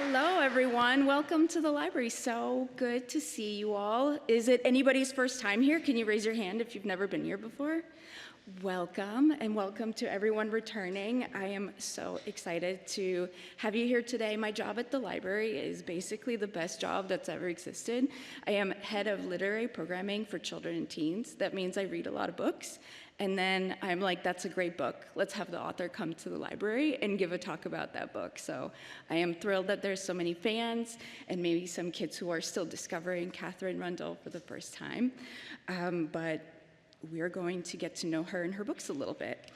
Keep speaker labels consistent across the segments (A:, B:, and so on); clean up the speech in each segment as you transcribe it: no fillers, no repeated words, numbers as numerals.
A: Hello, everyone. Welcome to the library. So good to see you all. Is it anybody's first time here? Can you raise your hand if you've never been here before? Welcome, and welcome to everyone returning. I am so excited to have you here today. My job at the library is basically the best job that's ever existed. I am head of literary programming for children and teens. That means I read a lot of books. And then I'm like, that's a great book. Let's have the author come to the library and give a talk about that book. So I am thrilled that there's so many fans and maybe some kids who are still discovering Katherine Rundell for the first time. But we're going to get to know her and her books a little bit.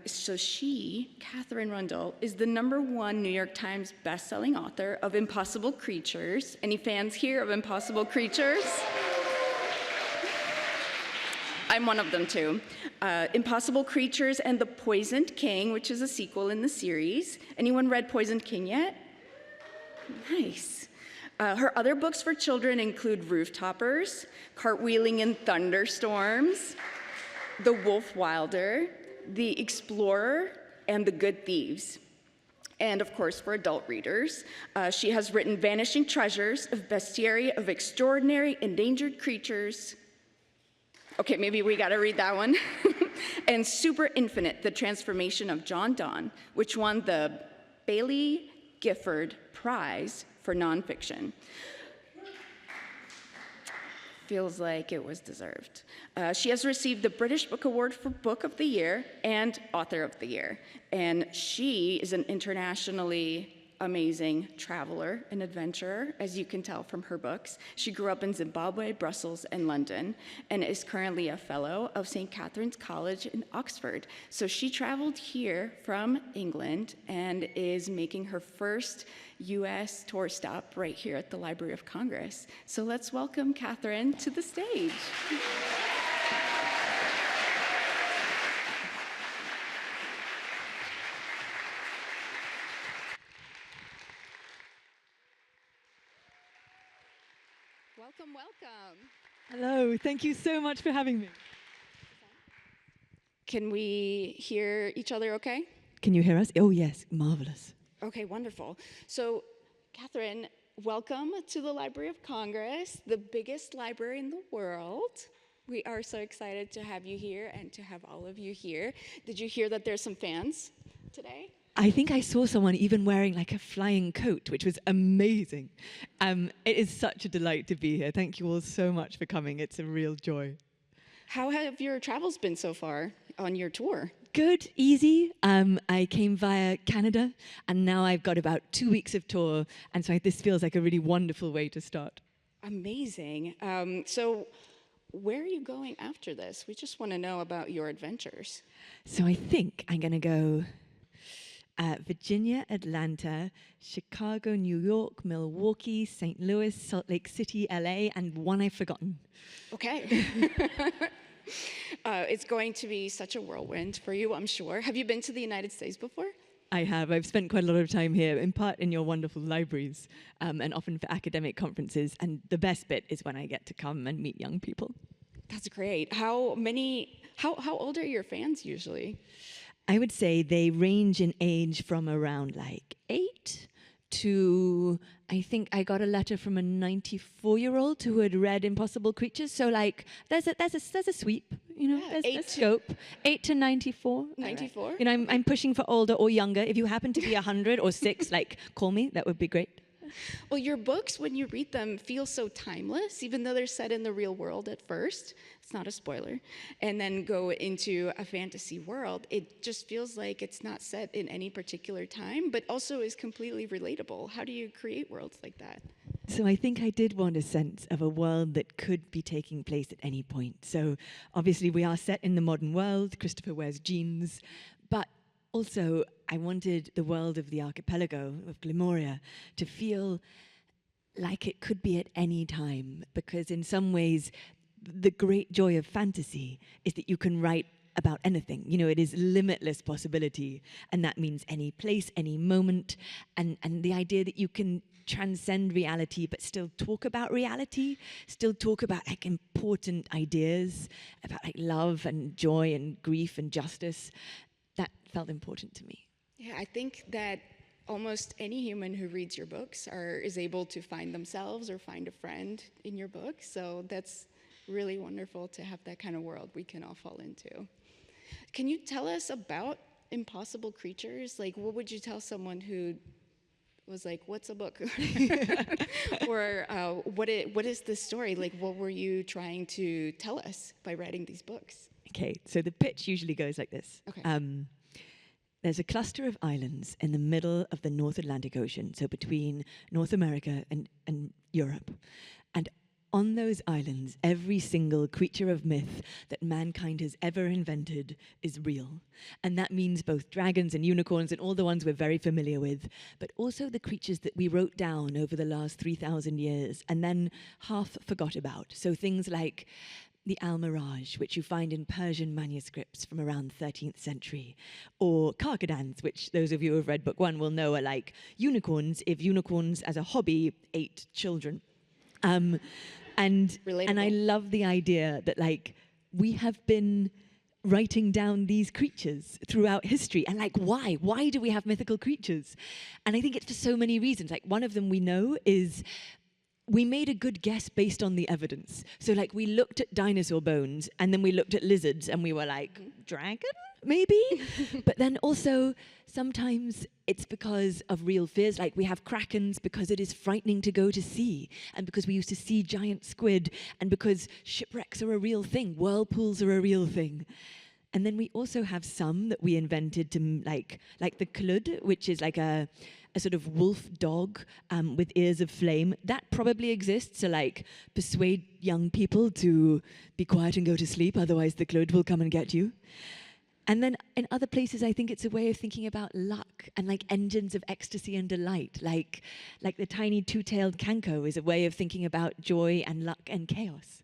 A: So she, Katherine Rundell, is the #1 New York Times bestselling author of Impossible Creatures. Any fans here of Impossible Creatures? I'm one of them too. Impossible Creatures and The Poisoned King, which is a sequel in the series. Anyone read Poisoned King yet? Nice. Her other books for children include Rooftoppers, Cartwheeling and Thunderstorms, The Wolf Wilder, The Explorer, and The Good Thieves. And of course, for adult readers, she has written Vanishing Treasures of Bestiary of Extraordinary Endangered Creatures. Okay, maybe we gotta read that one. And Super Infinite, The Transformation of Donne, which won the Baillie Gifford Prize for Nonfiction. Feels like it was deserved. She has received the British Book Award for Book of the Year and Author of the Year. And she is an internationally amazing traveler and adventurer, as you can tell from her books. She grew up in Zimbabwe, Brussels, and London, and is currently a fellow of St. Catherine's College in Oxford. So she traveled here from England and is making her first US tour stop right here at the Library of Congress. So let's welcome Katherine to the stage. Welcome, welcome.
B: Hello, thank you so much for having me.
A: Can we hear each other okay?
B: Can you hear us? Oh yes, marvelous.
A: Okay, wonderful. So, Katherine, welcome to the Library of Congress, the biggest library in the world. We are so excited to have you here and to have all of you here. Did you hear that there's some fans today?
B: I think I saw someone even wearing like a flying coat, which was amazing. It is such a delight to be here. Thank you all so much for coming. It's a real joy.
A: How have your travels been so far on your tour?
B: Good, easy. I came via Canada, and now I've got about 2 weeks of tour, and so this feels like a really wonderful way to start.
A: Amazing. So where are you going after this? We just want to know about your adventures.
B: So I think I'm going to go Virginia, Atlanta, Chicago, New York, Milwaukee, St. Louis, Salt Lake City, LA, and one I've forgotten.
A: Okay. It's going to be such a whirlwind for you, I'm sure. Have you been to the United States before?
B: I have. I've spent quite a lot of time here, in part in your wonderful libraries, and often for academic conferences. And the best bit is when I get to come and meet young people.
A: That's great. How old are your fans usually?
B: I would say they range in age from around like 8 to, I think I got a letter from a 94-year-old who had read Impossible Creatures. So like, there's a sweep, you know,
A: Yeah,
B: there's scope. 8 to 94.
A: 94?
B: You know, I'm pushing for older or younger. If you happen to be 100 or 6, like, call me. That would be great.
A: Well, your books, when you read them, feel so timeless, even though they're set in the real world at first. It's not a spoiler. And then go into a fantasy world. It just feels like it's not set in any particular time, but also is completely relatable. How do you create worlds like that?
B: So I think I did want a sense of a world that could be taking place at any point. So obviously we are set in the modern world. Christopher wears jeans, but also, I wanted the world of the archipelago of Glemoria to feel like it could be at any time, because in some ways, the great joy of fantasy is that you can write about anything. You know, it is limitless possibility, and that means any place, any moment, and the idea that you can transcend reality but still talk about reality, still talk about like important ideas about like love and joy and grief and justice. That felt important to me.
A: Yeah, I think that almost any human who reads your books is able to find themselves or find a friend in your book. So that's really wonderful to have that kind of world we can all fall into. Can you tell us about impossible creatures? Like, what would you tell someone who was like, what's a book? Or what is this story? Like, what were you trying to tell us by writing these books?
B: Okay, so the pitch usually goes like this.
A: Okay.
B: There's a cluster of islands in the middle of the North Atlantic Ocean, so between North America and Europe. And on those islands, every single creature of myth that mankind has ever invented is real. And that means both dragons and unicorns and all the ones we're very familiar with, but also the creatures that we wrote down over the last 3,000 years and then half forgot about. So things like the almirage, which you find in Persian manuscripts from around the 13th century, or carcadans, which those of you who have read book one will know are like unicorns if unicorns as a hobby ate children. And I love the idea that like we have been writing down these creatures throughout history, and like why do we have mythical creatures? And I think it's for so many reasons. Like one of them we know is we made a good guess based on the evidence. So like we looked at dinosaur bones and then we looked at lizards and we were like, dragon, maybe? But then also sometimes it's because of real fears. Like we have krakens because it is frightening to go to sea, and because we used to see giant squid, and because shipwrecks are a real thing, whirlpools are a real thing. And then we also have some that we invented to like the clud, which is like a sort of wolf dog with ears of flame. That probably exists to like persuade young people to be quiet and go to sleep, otherwise the clud will come and get you. And then in other places, I think it's a way of thinking about luck and like engines of ecstasy and delight. Like the tiny two-tailed canco is a way of thinking about joy and luck and chaos.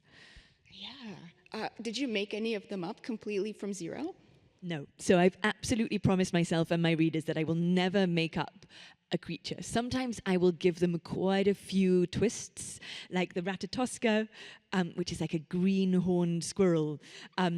A: Yeah. Did you make any of them up completely from zero?
B: No. So I've absolutely promised myself and my readers that I will never make up a creature. Sometimes I will give them quite a few twists, like the Ratatoska, which is like a green-horned squirrel.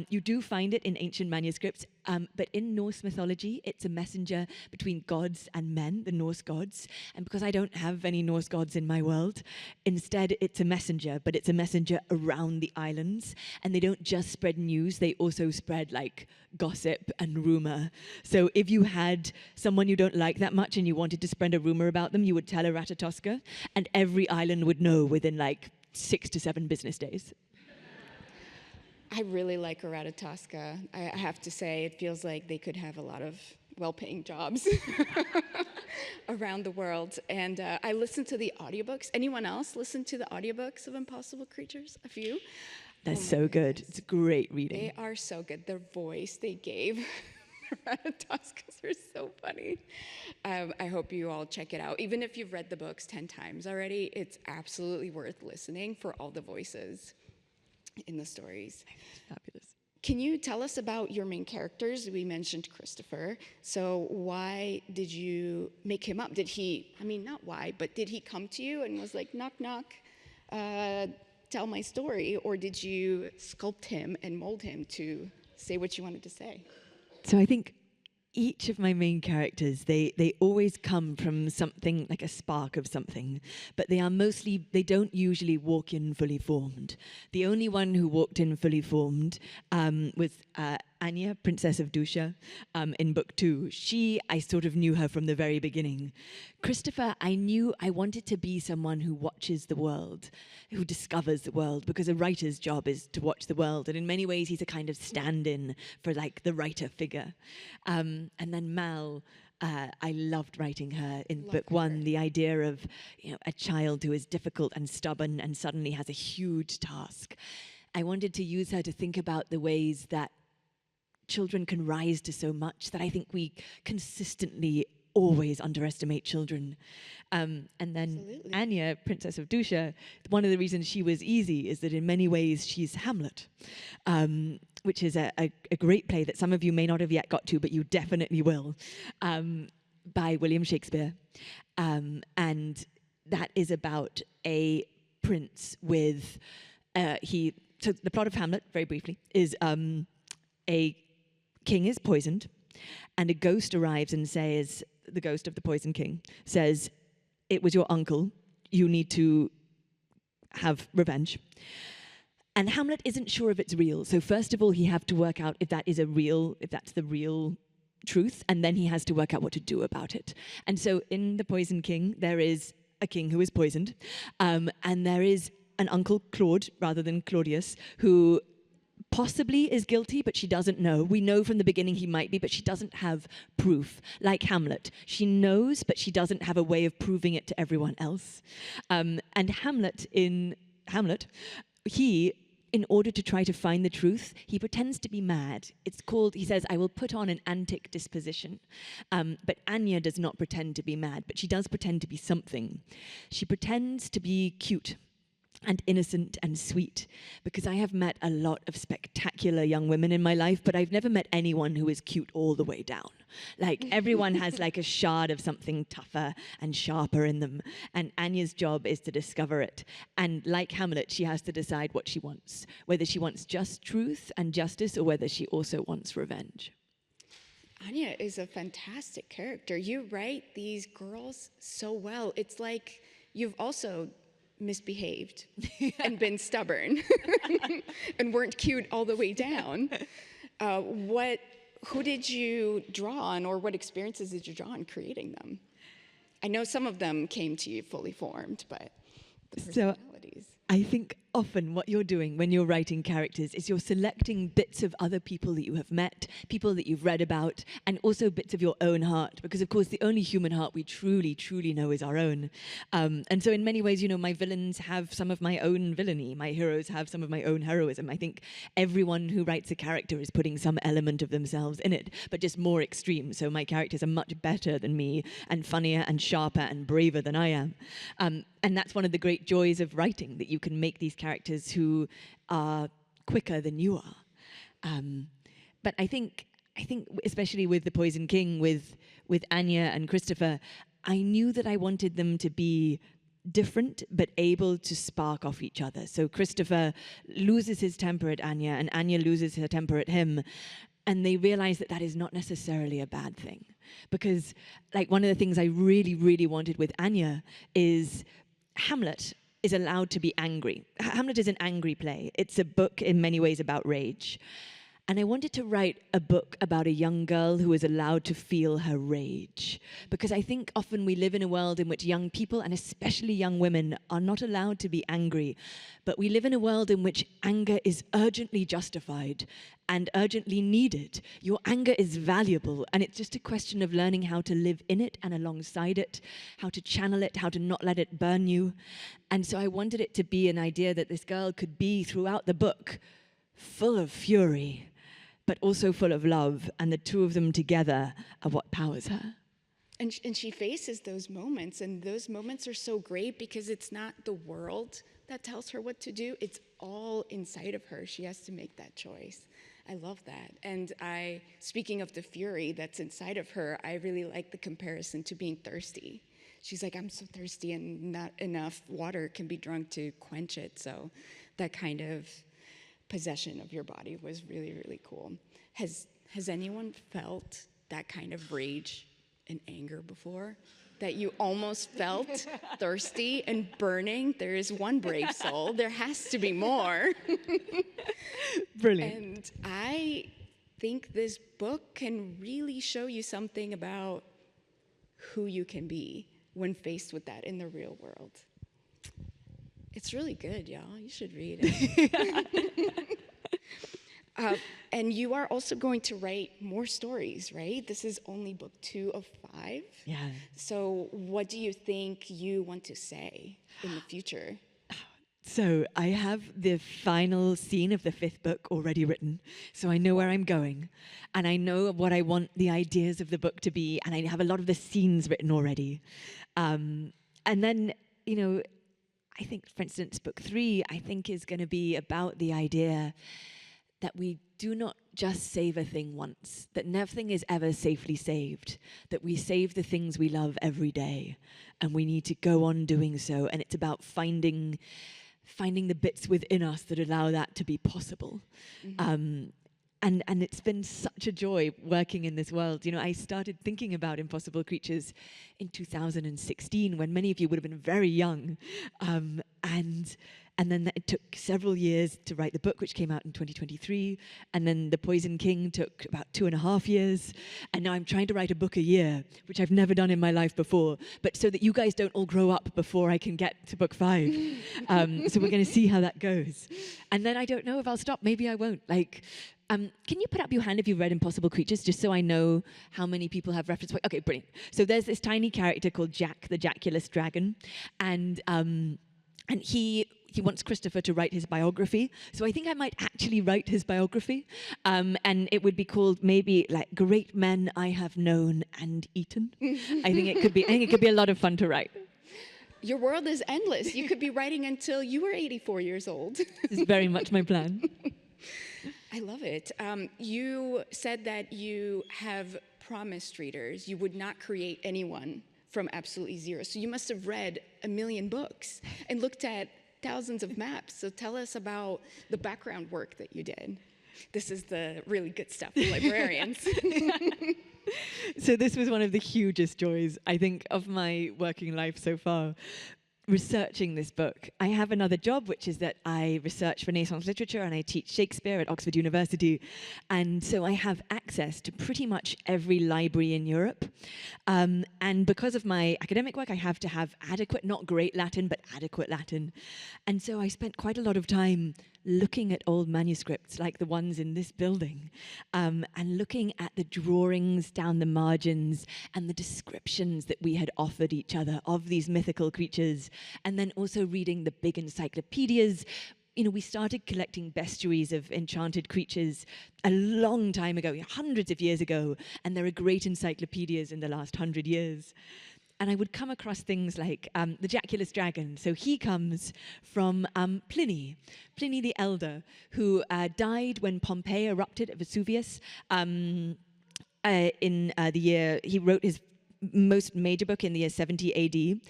B: You do find it in ancient manuscripts, but in Norse mythology, it's a messenger between gods and men, the Norse gods. And because I don't have any Norse gods in my world, instead it's a messenger, but it's a messenger around the islands. And they don't just spread news, they also spread like gossip and rumor. So if you had someone you don't like that much and you wanted to spread a rumor about them, you would tell a Ratatoska, and every island would know within like 6 to 7 business days.
A: I really like a Ratatoska. I have to say, it feels like they could have a lot of well-paying jobs around the world. And I listen to the audiobooks. Anyone else listen to the audiobooks of Impossible Creatures? A few?
B: They're so good. It's great reading.
A: They are so good. Their voice they gave Ratatoskas are so funny. I hope you all check it out. Even if you've read the books 10 times already, it's absolutely worth listening for all the voices in the stories.
B: Fabulous.
A: Can you tell us about your main characters? We mentioned Christopher. So why did you make him up? Not why, but did he come to you and was like, knock, knock, tell my story? Or did you sculpt him and mold him to say what you wanted to say?
B: So I think each of my main characters, they always come from something, like a spark of something, but they don't usually walk in fully formed. The only one who walked in fully formed was Anya, Princess of Dusha, in book 2. I sort of knew her from the very beginning. Christopher, I knew I wanted to be someone who watches the world, who discovers the world, because a writer's job is to watch the world, and in many ways he's a kind of stand-in for like the writer figure. And then Mal, I loved writing her in book 1, the idea of a child who is difficult and stubborn and suddenly has a huge task. I wanted to use her to think about the ways that children can rise to so much, that I think we consistently always underestimate children. And then
A: Absolutely.
B: Anya, Princess of Dusha, one of the reasons she was easy is that in many ways she's Hamlet, which is a great play that some of you may not have yet got to, but you definitely will, by William Shakespeare. And that is about a prince with, so the plot of Hamlet, very briefly, is a king is poisoned, and a ghost arrives and says, the ghost of the Poison King, says, "It was your uncle. You need to have revenge." And Hamlet isn't sure if it's real. So first of all, he have to work out if that's the real truth, and then he has to work out what to do about it. And so in The Poison King, there is a king who is poisoned, and there is an uncle, Claude, rather than Claudius, who possibly is guilty, but she doesn't know. We know from the beginning he might be, but she doesn't have proof. Like Hamlet, she knows, but she doesn't have a way of proving it to everyone else. And Hamlet, he, in order to try to find the truth, he pretends to be mad. He says, "I will put on an antic disposition." But Anya does not pretend to be mad, but she does pretend to be something. She pretends to be cute and innocent and sweet, because I have met a lot of spectacular young women in my life, but I've never met anyone who is cute all the way down. Like, everyone has like a shard of something tougher and sharper in them, and Anya's job is to discover it. And like Hamlet, she has to decide what she wants, whether she wants just truth and justice, or whether she also wants revenge.
A: Anya is a fantastic character. You write these girls so well. It's like you've also misbehaved and been stubborn and weren't cute all the way down. Who did you draw on, or what experiences did you draw on creating them? I know some of them came to you fully formed, but the personalities.
B: I think often what you're doing when you're writing characters is you're selecting bits of other people that you have met, people that you've read about, and also bits of your own heart, because of course the only human heart we truly, truly know is our own. And so in many ways, my villains have some of my own villainy. My heroes have some of my own heroism. I think everyone who writes a character is putting some element of themselves in it, but just more extreme. So my characters are much better than me, and funnier and sharper and braver than I am. And that's one of the great joys of writing, that you can make these characters who are quicker than you are. But I think especially with The Poison King, with Anya and Christopher, I knew that I wanted them to be different but able to spark off each other. So Christopher loses his temper at Anya, and Anya loses her temper at him. And they realize that that is not necessarily a bad thing. Because like one of the things I really, really wanted with Anya is Hamlet is allowed to be angry. Hamlet is an angry play. It's a book in many ways about rage. And I wanted to write a book about a young girl who is allowed to feel her rage. Because I think often we live in a world in which young people, and especially young women, are not allowed to be angry. But we live in a world in which anger is urgently justified and urgently needed. Your anger is valuable, and it's just a question of learning how to live in it and alongside it, how to channel it, how to not let it burn you. And so I wanted it to be an idea that this girl could be throughout the book full of fury, but also full of love, and the two of them together are what powers her.
A: And she faces those moments, and those moments are so great because it's not the world that tells her what to do. It's all inside of her. She has to make that choice. I love that. And speaking of the fury that's inside of her, I really like the comparison to being thirsty. She's like, I'm so thirsty, and not enough water can be drunk to quench it. So that kind of possession of your body was really, really cool. Has anyone felt that kind of rage and anger before? That you almost felt thirsty and burning? There is one brave soul. There has to be more.
B: Brilliant.
A: And I think this book can really show you something about who you can be when faced with that in the real world. It's really good, y'all. You should read it. And you are also going to write more stories, right? This is only book 2 of 5.
B: Yeah.
A: So what do you think you want to say in the future?
B: So I have the final scene of the 5th book already written. So I know where I'm going. And I know what I want the ideas of the book to be. And I have a lot of the scenes written already. And then, I think, for instance, book 3, I think is going to be about the idea that we do not just save a thing once, that nothing is ever safely saved, that we save the things we love every day, and we need to go on doing so. And it's about finding the bits within us that allow that to be possible. Mm-hmm. and it's been such a joy working in this world. You know, I started thinking about impossible creatures in 2016 when many of you would have been very young, and then it took several years to write the book, which came out in 2023, and then The Poison King took about 2.5 years, and now I'm trying to write a book a year, which I've never done in my life before, but so that you guys don't all grow up before I can get to book 5. So we're going to see how that goes. And then I don't know if I'll stop. Maybe I won't. Can you put up your hand if you've read Impossible Creatures, just so I know how many people have reference points? Okay, brilliant. So there's this tiny character called Jack, the Jackulous Dragon, and he wants Christopher to write his biography. So I think I might actually write his biography, and it would be called maybe like Great Men I Have Known and Eaten. I think it could be a lot of fun to write.
A: Your world is endless. You could be writing until you were 84 years old.
B: This is very much my plan.
A: I love it. You said that you have promised readers you would not create anyone from absolutely zero. So you must have read 1 million books and looked at thousands of maps. So tell us about the background work that you did. This is the really good stuff for librarians.
B: So this was one of the hugest joys, I think, of my working life so far. Researching this book. I have another job, which is that I research Renaissance literature and I teach Shakespeare at Oxford University. And so I have access to pretty much every library in Europe. And because of my academic work, I have to have adequate, not great Latin, but adequate Latin. And so I spent quite a lot of time looking at old manuscripts like the ones in this building, and looking at the drawings down the margins and the descriptions that we had offered each other of these mythical creatures, and then also reading the big encyclopedias. You know, we started collecting bestiaries of enchanted creatures a long time ago, hundreds of years ago, and there are great encyclopedias in the last 100 years. And I would come across things like the Jackulous Dragon. So he comes from Pliny the Elder, who died when Pompeii erupted at Vesuvius in the year, he wrote his most major book in the year 70 AD.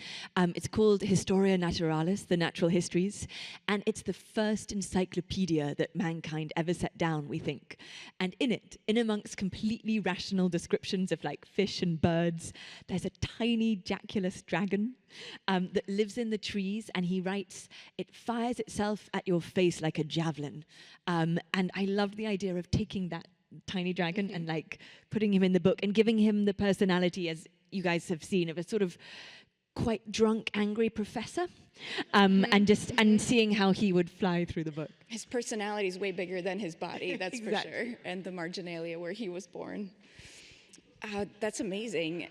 B: It's called Historia Naturalis, the Natural Histories, and it's the first encyclopedia that mankind ever set down, we think. And in it, in amongst completely rational descriptions of like fish and birds, there's a tiny jackulous dragon that lives in the trees, and he writes, it fires itself at your face like a javelin. And I loved the idea of taking that tiny dragon and like putting him in the book and giving him the personality, as you guys have seen, of a sort of quite drunk, angry professor, and seeing how he would fly through the book.
A: His personality is way bigger than his body, that's
B: Exactly.
A: for sure, and the marginalia where he was born. That's amazing.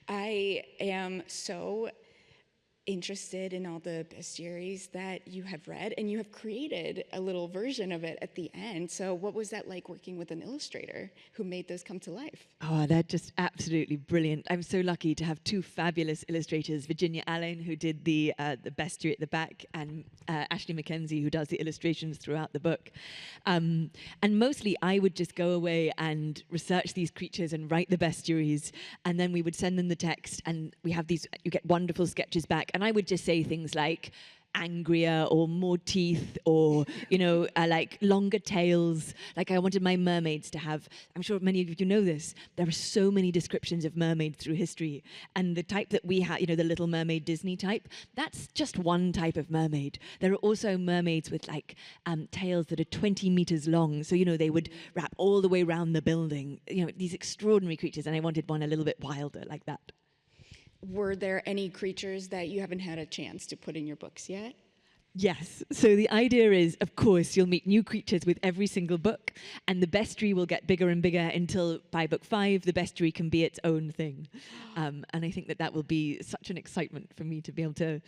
A: I am so interested in all the bestiaries that you have read, and you have created a little version of it at the end. So what was that like working with an illustrator who made those come to life?
B: Oh, they're just absolutely brilliant. I'm so lucky to have 2 fabulous illustrators, Virginia Allen, who did the bestiary at the back, and Ashley Mackenzie, who does the illustrations throughout the book. And mostly I would just go away and research these creatures and write the bestiaries, and then we would send them the text, and we have these, you get wonderful sketches back. And I would just say things like angrier or more teeth, or, you know, like longer tails. Like I wanted my mermaids to have, I'm sure many of you know this, there are so many descriptions of mermaids through history. And the type that we have, you know, the Little Mermaid Disney type, that's just one type of mermaid. There are also mermaids with like tails that are 20 meters long. So, you know, they would wrap all the way around the building, you know, these extraordinary creatures. And I wanted one a little bit wilder like that.
A: Were there any creatures that you haven't had a chance to put in your books yet?
B: Yes. So the idea is, of course, you'll meet new creatures with every single book, and the bestiary will get bigger and bigger until by book 5, the bestiary can be its own thing. And I think that will be such an excitement for me to be able to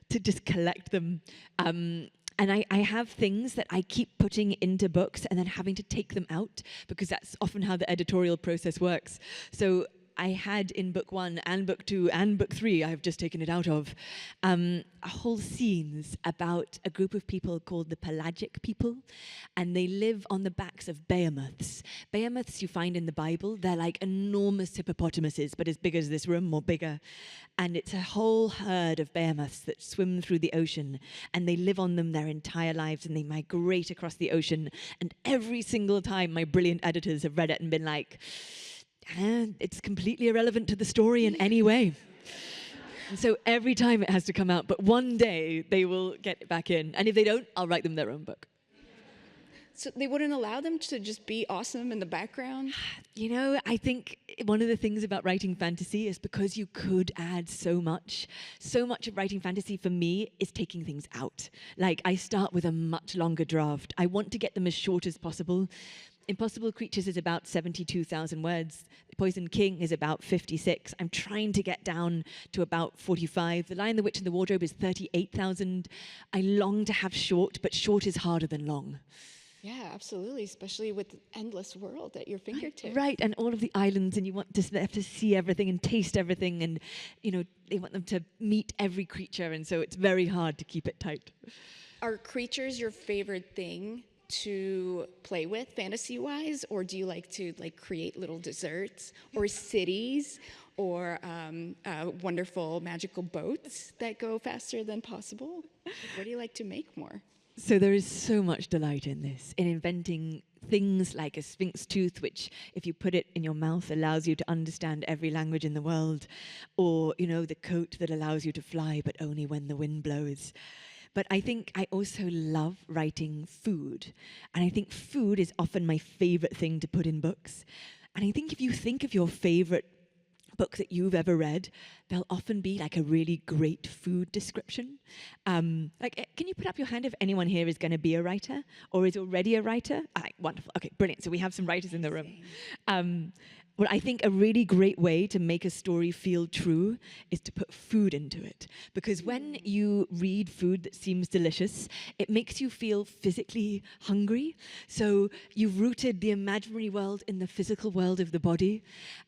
B: just collect them. And I have things that I keep putting into books and then having to take them out, because that's often how the editorial process works. So I had in book 1 and book 2 and book 3, I've just taken it out of, whole scenes about a group of people called the pelagic people, and they live on the backs of behemoths. Behemoths you find in the Bible, they're like enormous hippopotamuses, but as big as this room or bigger. And it's a whole herd of behemoths that swim through the ocean, and they live on them their entire lives, and they migrate across the ocean. And every single time my brilliant editors have read it and been like, it's completely irrelevant to the story in any way. And so every time it has to come out, but one day they will get it back in. And if they don't, I'll write them their own book.
A: So they wouldn't allow them to just be awesome in the background?
B: You know, I think one of the things about writing fantasy is because you could add so much of writing fantasy for me is taking things out. Like, I start with a much longer draft. I want to get them as short as possible. Impossible Creatures is about 72,000 words. Poison King is about 56. I'm trying to get down to about 45. The Lion, the Witch, and the Wardrobe is 38,000. I long to have short, but short is harder than long.
A: Yeah, absolutely, especially with the endless world at your fingertips.
B: Right, and all of the islands, and you want to have to see everything and taste everything, and you know they want them to meet every creature, and so it's very hard to keep it tight.
A: Are creatures your favorite thing to play with fantasy-wise, or do you like to create little desserts or cities or wonderful magical boats that go faster than possible? What do you like to make more?
B: So there is so much delight in this, in inventing things like a sphinx tooth, which if you put it in your mouth allows you to understand every language in the world, or, you know, the coat that allows you to fly, but only when the wind blows. But I think I also love writing food. And I think food is often my favorite thing to put in books. And I think if you think of your favorite book that you've ever read, there'll often be like a really great food description. Can you put up your hand if anyone here is going to be a writer or is already a writer? Wonderful. Okay, brilliant. So we have some writers in the room. Well, I think a really great way to make a story feel true is to put food into it. Because when you read food that seems delicious, it makes you feel physically hungry. So you've rooted the imaginary world in the physical world of the body.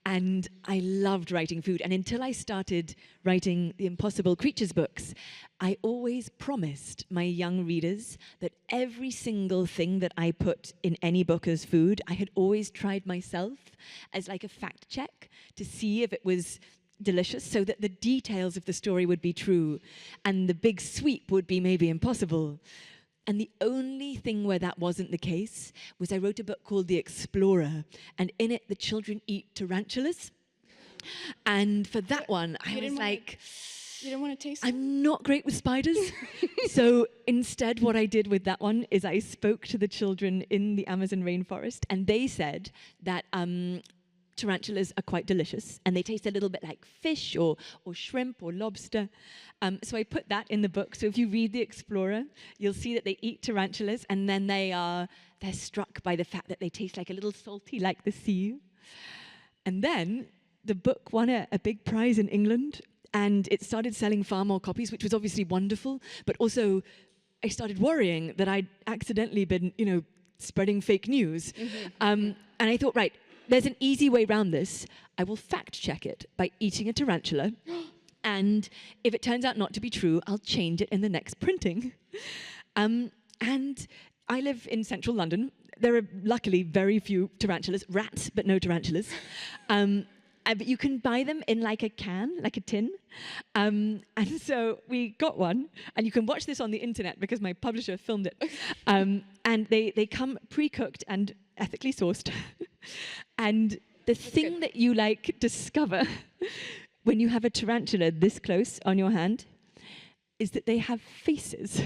B: And I loved writing food. And until I started writing the Impossible Creatures books, I always promised my young readers that every single thing that I put in any book as food, I had always tried myself as like a fact check to see if it was delicious, so that the details of the story would be true and the big sweep would be maybe impossible. And the only thing where that wasn't the case was I wrote a book called The Explorer, and in it the children eat tarantulas. And for that one, I was like,
A: you don't want to taste it?
B: I'm not great with spiders. So instead, what I did with that one is I spoke to the children in the Amazon rainforest, and they said that tarantulas are quite delicious, and they taste a little bit like fish or shrimp or lobster. So I put that in the book. So if you read The Explorer, you'll see that they eat tarantulas, and then they're struck by the fact that they taste like a little salty, like the sea. And then the book won a big prize in England, and it started selling far more copies, which was obviously wonderful. But also, I started worrying that I'd accidentally been, spreading fake news. Mm-hmm. And I thought, right, there's an easy way around this. I will fact check it by eating a tarantula. And if it turns out not to be true, I'll change it in the next printing. And I live in central London. There are luckily very few tarantulas, rats, but no tarantulas. But you can buy them in like a can, like a tin. And so we got one, and you can watch this on the internet because my publisher filmed it. And they come pre-cooked and ethically sourced. And the thing that you discover when you have a tarantula this close on your hand is that they have faces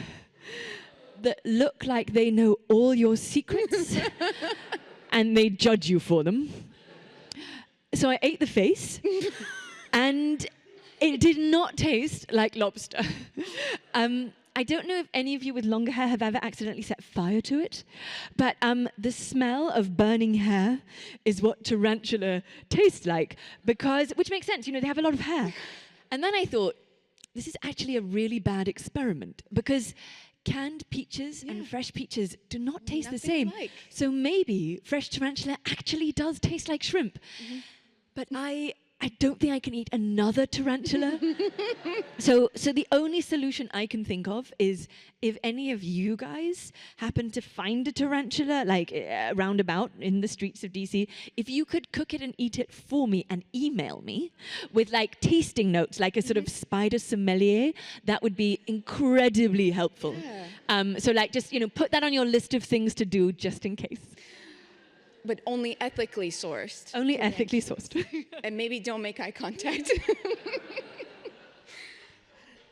B: that look like they know all your secrets and they judge you for them. So I ate the face, and it did not taste like lobster. I don't know if any of you with longer hair have ever accidentally set fire to it, but the smell of burning hair is what tarantula tastes like, which makes sense, they have a lot of hair. And then I thought, this is actually a really bad experiment, because canned peaches and fresh peaches do not taste the same. So maybe fresh tarantula actually does taste like shrimp. Mm-hmm. But I I don't think I can eat another tarantula. So the only solution I can think of is if any of you guys happen to find a tarantula, like roundabout in the streets of DC, if you could cook it and eat it for me and email me with like tasting notes, like a sort of spider sommelier, that would be incredibly helpful.
A: Yeah.
B: So like just, put that on your list of things to do just in case.
A: But only ethically sourced.
B: Only ethically sourced.
A: And maybe don't make eye contact.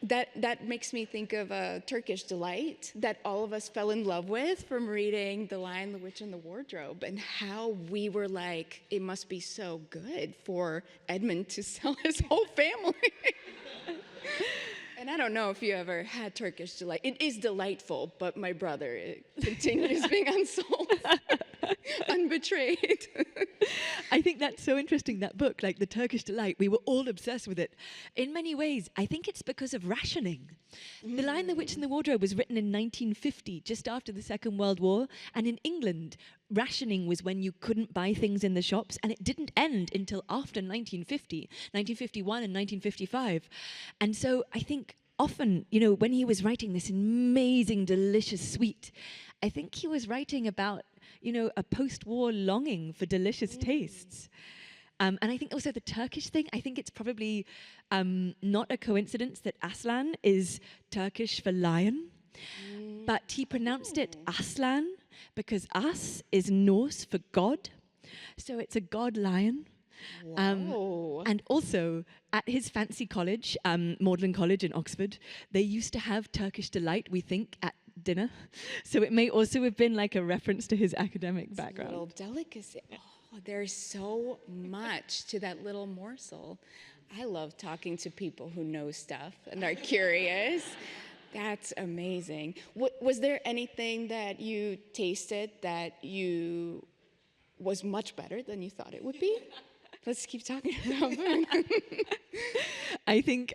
A: That makes me think of a Turkish delight that all of us fell in love with from reading The Lion, the Witch, and the Wardrobe, and how we were like, it must be so good for Edmund to sell his whole family. And I don't know if you ever had Turkish delight. It is delightful, but my brother continues being unsold. Unbetrayed.
B: I think that's so interesting, that book, like The Turkish Delight. We were all obsessed with it. In many ways, I think it's because of rationing. The Lion, the Witch, and the Wardrobe was written in 1950, just after the Second World War. And in England, rationing was when you couldn't buy things in the shops, and it didn't end until after 1950, 1951 and 1955. And so I think often, when he was writing this amazing, delicious sweet, I think he was writing about a post-war longing for delicious tastes. And I think also the Turkish thing, I think it's probably not a coincidence that Aslan is Turkish for lion, but he pronounced it Aslan because As is Norse for God. So it's a god lion. And also, at his fancy college, Magdalen College in Oxford, they used to have Turkish delight, we think, at dinner. So it may also have been like a reference to his academic background.
A: A little delicacy. Oh, there's so much to that little morsel. I love talking to people who know stuff and are curious. That's amazing. Was there anything that you tasted that was much better than you thought it would be? Let's keep talking about food.
B: I think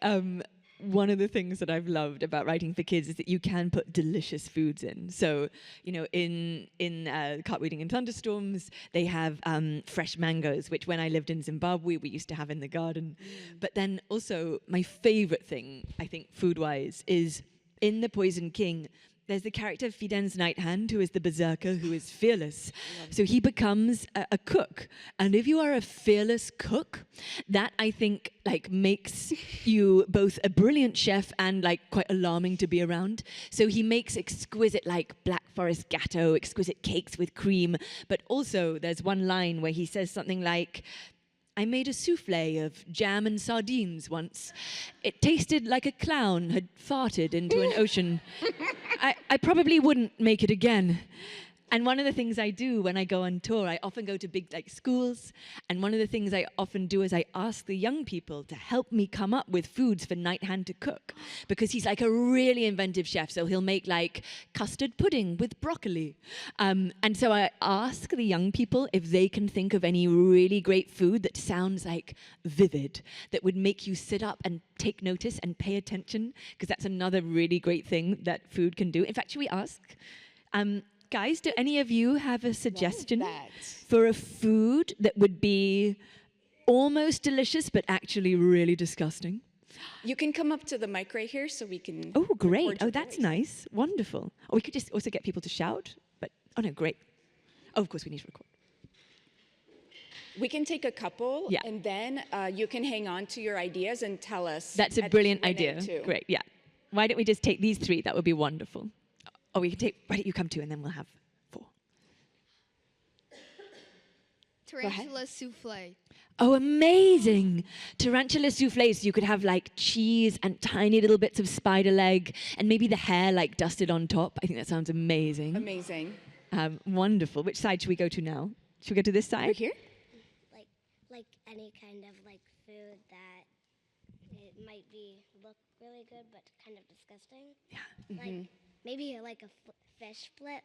B: one of the things that I've loved about writing for kids is that you can put delicious foods in. So, in Cartwheeling and Thunderstorms, they have fresh mangoes, which when I lived in Zimbabwe, we used to have in the garden. But then also, my favorite thing, I think, food-wise, is in The Poison King, there's the character of Fiden's Night Hand, who is the berserker, who is fearless. So he becomes a cook. And if you are a fearless cook, that, I think, makes you both a brilliant chef and, quite alarming to be around. So he makes exquisite, Black Forest Gatto, exquisite cakes with cream. But also, there's one line where he says something like, I made a souffle of jam and sardines once. It tasted like a clown had farted into an ocean. I probably wouldn't make it again. And one of the things I do when I go on tour, I often go to big schools, and one of the things I often do is I ask the young people to help me come up with foods for Night Hand to cook, because he's a really inventive chef, so he'll make custard pudding with broccoli. And so I ask the young people if they can think of any really great food that sounds vivid, that would make you sit up and take notice and pay attention, because that's another really great thing that food can do. In fact, should we ask? Guys, do any of you have a suggestion for a food that would be almost delicious but actually really disgusting?
A: You can come up to the mic right here so we can...
B: Oh, great. Oh, that's nice. Wonderful. Or we could just also get people to shout. But, oh, no, great. Oh, of course, we need to record.
A: We can take a couple, and then you can hang on to your ideas and tell us.
B: That's a brilliant idea. Great, yeah. Why don't we just take these three? That would be wonderful. Or we can take, why don't you come two, and then we'll have 4.
C: Tarantula souffle.
B: Oh, amazing. Tarantula souffle, so you could have cheese and tiny little bits of spider leg and maybe the hair dusted on top. I think that sounds amazing.
A: Amazing.
B: Wonderful. Which side should we go to now? Should we go to this side?
A: Right here?
D: Like any kind of food that it might look really good but kind of disgusting.
B: Yeah.
D: Maybe a fish split,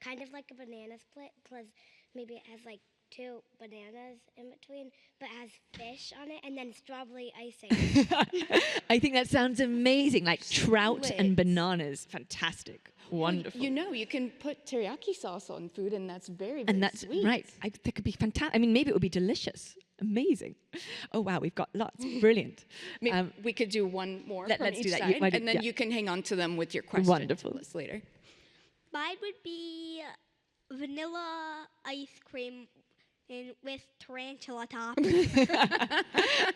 D: kind of like a banana split, plus maybe it has 2 bananas in between, but has fish on it, and then strawberry icing.
B: I think that sounds amazing, trout and bananas. Fantastic. Wonderful.
A: You can put teriyaki sauce on food, and that's very, very
B: and that's
A: sweet.
B: Right. That could be fantastic. I mean, maybe it would be delicious. Amazing. Oh, wow, we've got lots. Brilliant.
A: Maybe we could do one more from
B: let's
A: each
B: do that.
A: side, and then you can hang on to them with your questions.
B: Wonderful.
A: Later.
D: Mine would be vanilla ice cream with tarantula top.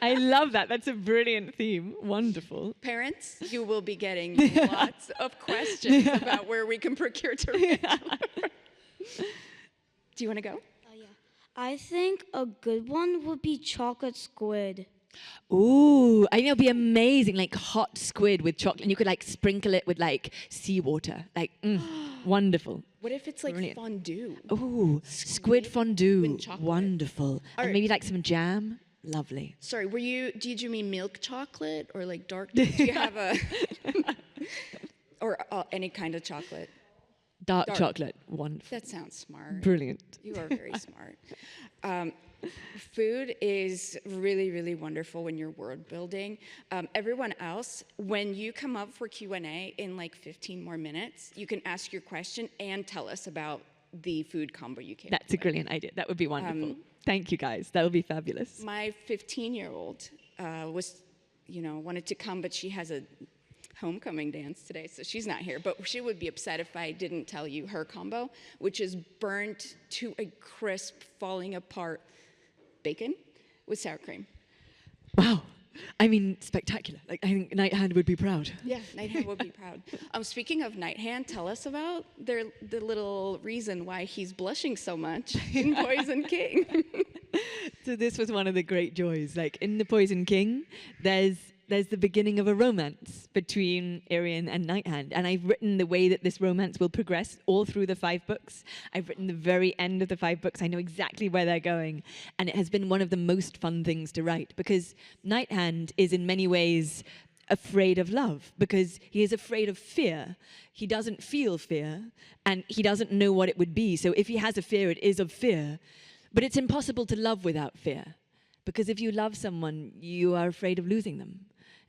B: I love that. That's a brilliant theme. Wonderful.
A: Parents, you will be getting lots of questions about where we can procure tarantula. Do you want to go?
E: Yeah. I think a good one would be chocolate squid.
B: Ooh, I think it'll be amazing, like hot squid with chocolate. And you could like sprinkle it with like seawater. Like, wonderful.
A: What if it's like fondue?
B: Ooh, squid fondue.
A: with chocolate.
B: Wonderful.
A: Or-
B: And maybe like some jam. Lovely.
A: Sorry, did you mean milk chocolate or like dark? Do you have a or any kind of chocolate?
B: Dark chocolate. Wonderful.
A: That sounds smart.
B: Brilliant.
A: You are very smart. Food is really, really wonderful when you're word building. Everyone else, when you come up for Q&A in like 15 more minutes, you can ask your question and tell us about the food combo you came up
B: That's a
A: with.
B: brilliant idea. That would be wonderful. Thank you, guys. That would be fabulous.
A: My 15-year-old wanted to come, but she has a homecoming dance today, so she's not here. But she would be upset if I didn't tell you her combo, which is burnt to a crisp, falling apart bacon with sour cream.
B: Wow. I mean, spectacular. Like, I think Night Hand would be proud.
A: Yeah, Night Hand would be proud. Speaking of Night Hand, tell us about the little reason why he's blushing so much in Poison King.
B: So this was one of the great joys. Like in the Poison King, there's the beginning of a romance between Irian and Night Hand. And I've written the way that this romance will progress all through the 5 books. I've written the very end of the 5 books. I know exactly where they're going. And it has been one of the most fun things to write because Night Hand is in many ways afraid of love because he is afraid of fear. He doesn't feel fear and he doesn't know what it would be. So if he has a fear, it is of fear. But it's impossible to love without fear because if you love someone, you are afraid of losing them.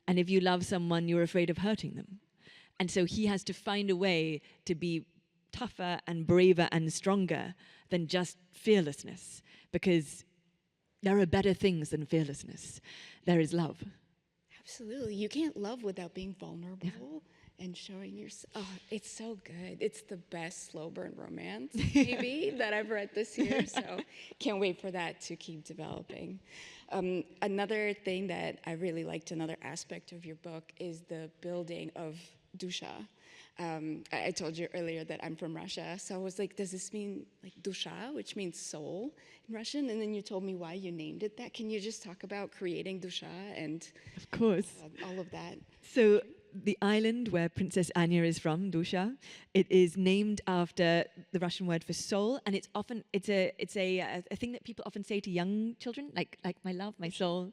B: And if you love someone, you're afraid of hurting them. And so he has to find a way to be tougher and braver and stronger than just fearlessness because there are better things than fearlessness. There is love.
A: Absolutely. You can't love without being vulnerable and showing yourself. Oh, it's so good. It's the best slow burn romance, maybe, that I've read this year. So can't wait for that to keep developing. Another thing that I really liked, another aspect of your book, is the building of dusha. I told you earlier that I'm from Russia, so I was like, does this mean like dusha, which means soul in Russian? And then you told me why you named it that. Can you just talk about creating dusha and
B: Of course.
A: all of that?
B: So the island where Princess Anya is from, Dusha, it is named after the Russian word for soul, and it's a thing that people often say to young children, like my love, my soul.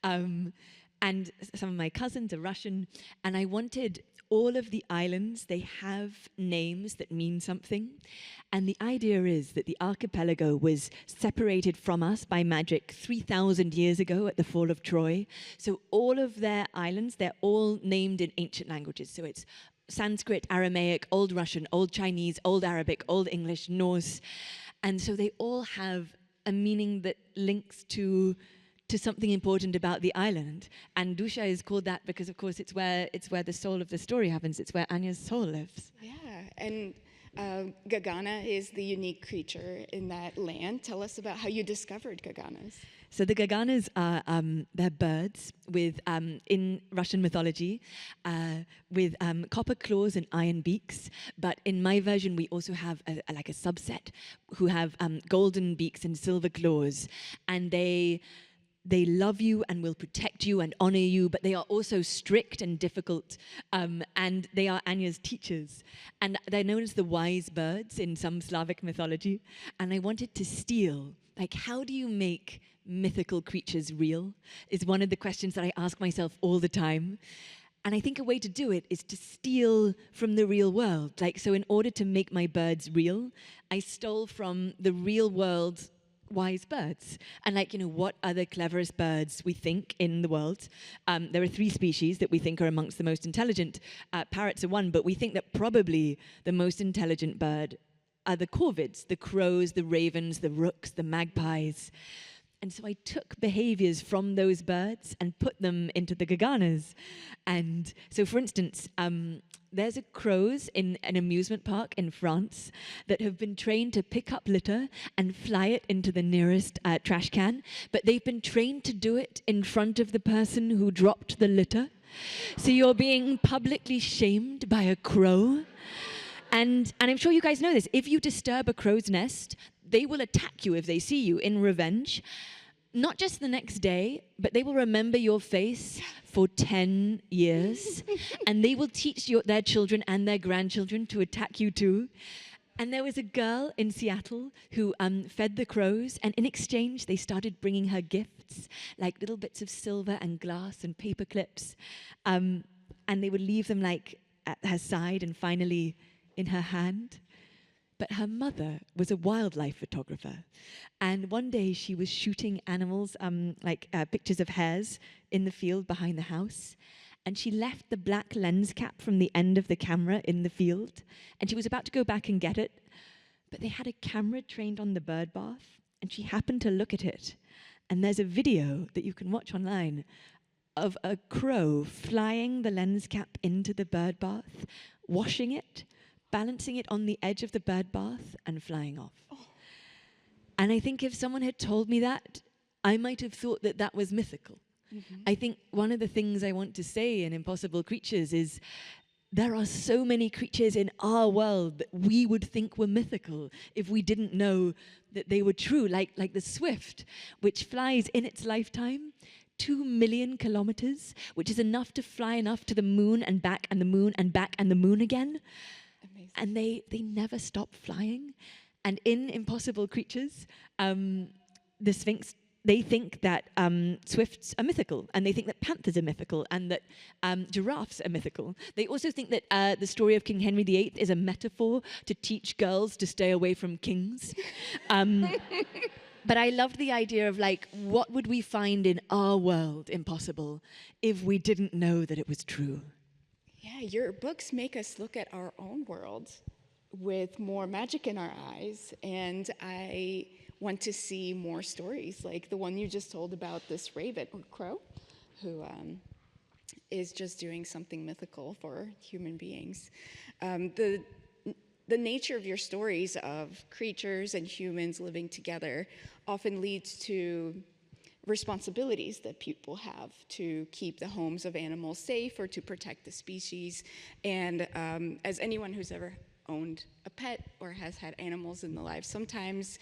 B: And some of my cousins are Russian, and I wanted all of the islands, they have names that mean something. And the idea is that the archipelago was separated from us by magic 3,000 years ago at the fall of Troy. So all of their islands, they're all named in ancient languages. So it's Sanskrit, Aramaic, Old Russian, Old Chinese, Old Arabic, Old English, Norse. And so they all have a meaning that links to something important about the island. And Dusha is called that because, of course, it's where the soul of the story happens. It's where Anya's soul lives.
A: Yeah, and Gagana is the unique creature in that land. Tell us about how you discovered Gaganas.
B: So the Gaganas are they're birds with in Russian mythology with copper claws and iron beaks. But in my version, we also have a subset who have golden beaks and silver claws, and they love you and will protect you and honor you, but they are also strict and difficult, and they are Anya's teachers. And they're known as the wise birds in some Slavic mythology. And I wanted to steal, like, how do you make mythical creatures real? Is one of the questions that I ask myself all the time. And I think a way to do it is to steal from the real world. Like, so in order to make my birds real, I stole from the real world wise birds. And what are the cleverest birds we think in the world? There are 3 species that we think are amongst the most intelligent. Parrots are one, but we think that probably the most intelligent bird are the corvids, the crows, the ravens, the rooks, the magpies. And so I took behaviors from those birds and put them into the Gaganas. And so, for instance, there's a crows in an amusement park in France that have been trained to pick up litter and fly it into the nearest trash can, but they've been trained to do it in front of the person who dropped the litter. So you're being publicly shamed by a crow. And I'm sure you guys know this. If you disturb a crow's nest, they will attack you if they see you in revenge. Not just the next day, but they will remember your face for 10 years. And they will teach their children and their grandchildren to attack you too. And there was a girl in Seattle who fed the crows, and in exchange, they started bringing her gifts, like little bits of silver and glass and paper clips. And they would leave them like at her side and finally in her hand. But her mother was a wildlife photographer. And one day she was shooting animals, pictures of hares in the field behind the house. And she left the black lens cap from the end of the camera in the field. And she was about to go back and get it. But they had a camera trained on the bird bath. And she happened to look at it. And there's a video that you can watch online of a crow flying the lens cap into the bird bath, washing it, balancing it on the edge of the bird bath and flying off. Oh. And I think if someone had told me that, I might have thought that that was mythical. Mm-hmm. I think one of the things I want to say in Impossible Creatures is there are so many creatures in our world that we would think were mythical if we didn't know that they were true, like the swift, which flies in its lifetime 2 million kilometers, which is enough to fly enough to the moon and back and the moon and back and the moon again. Amazing. And they never stop flying. And in Impossible Creatures, the Sphinx, they think that swifts are mythical, and they think that panthers are mythical, and that giraffes are mythical. They also think that the story of King Henry VIII is a metaphor to teach girls to stay away from kings. But I loved the idea of, like, what would we find in our world impossible if we didn't know that it was true?
A: Yeah, your books make us look at our own world with more magic in our eyes, and I want to see more stories like the one you just told about this raven or crow who is just doing something mythical for human beings. The nature of your stories of creatures and humans living together often leads to responsibilities that people have to keep the homes of animals safe or to protect the species. And as anyone who's ever owned a pet or has had animals in their life, sometimes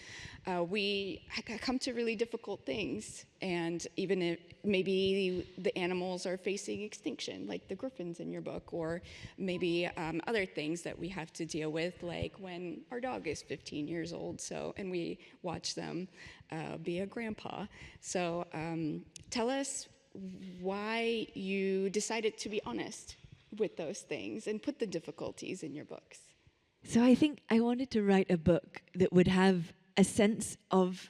A: we come to really difficult things. And even if maybe the animals are facing extinction, like the griffins in your book, or maybe other things that we have to deal with, like when our dog is 15 years old, and we watch them be a grandpa. So tell us why you decided to be honest with those things and put the difficulties in your books.
B: So I think I wanted to write a book that would have a sense of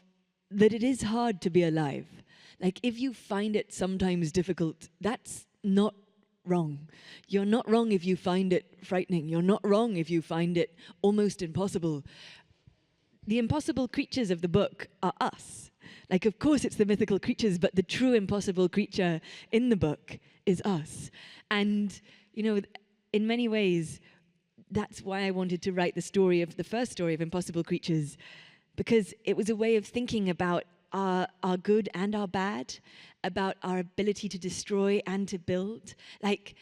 B: that it is hard to be alive. Like, if you find it sometimes difficult, that's not wrong. You're not wrong if you find it frightening. You're not wrong if you find it almost impossible. The impossible creatures of the book are us. Like, of course, it's the mythical creatures, but the true impossible creature in the book is us. And, you know, in many ways, that's why I wanted to write the first story of Impossible Creatures, because it was a way of thinking about our good and our bad, about our ability to destroy and to build. Like,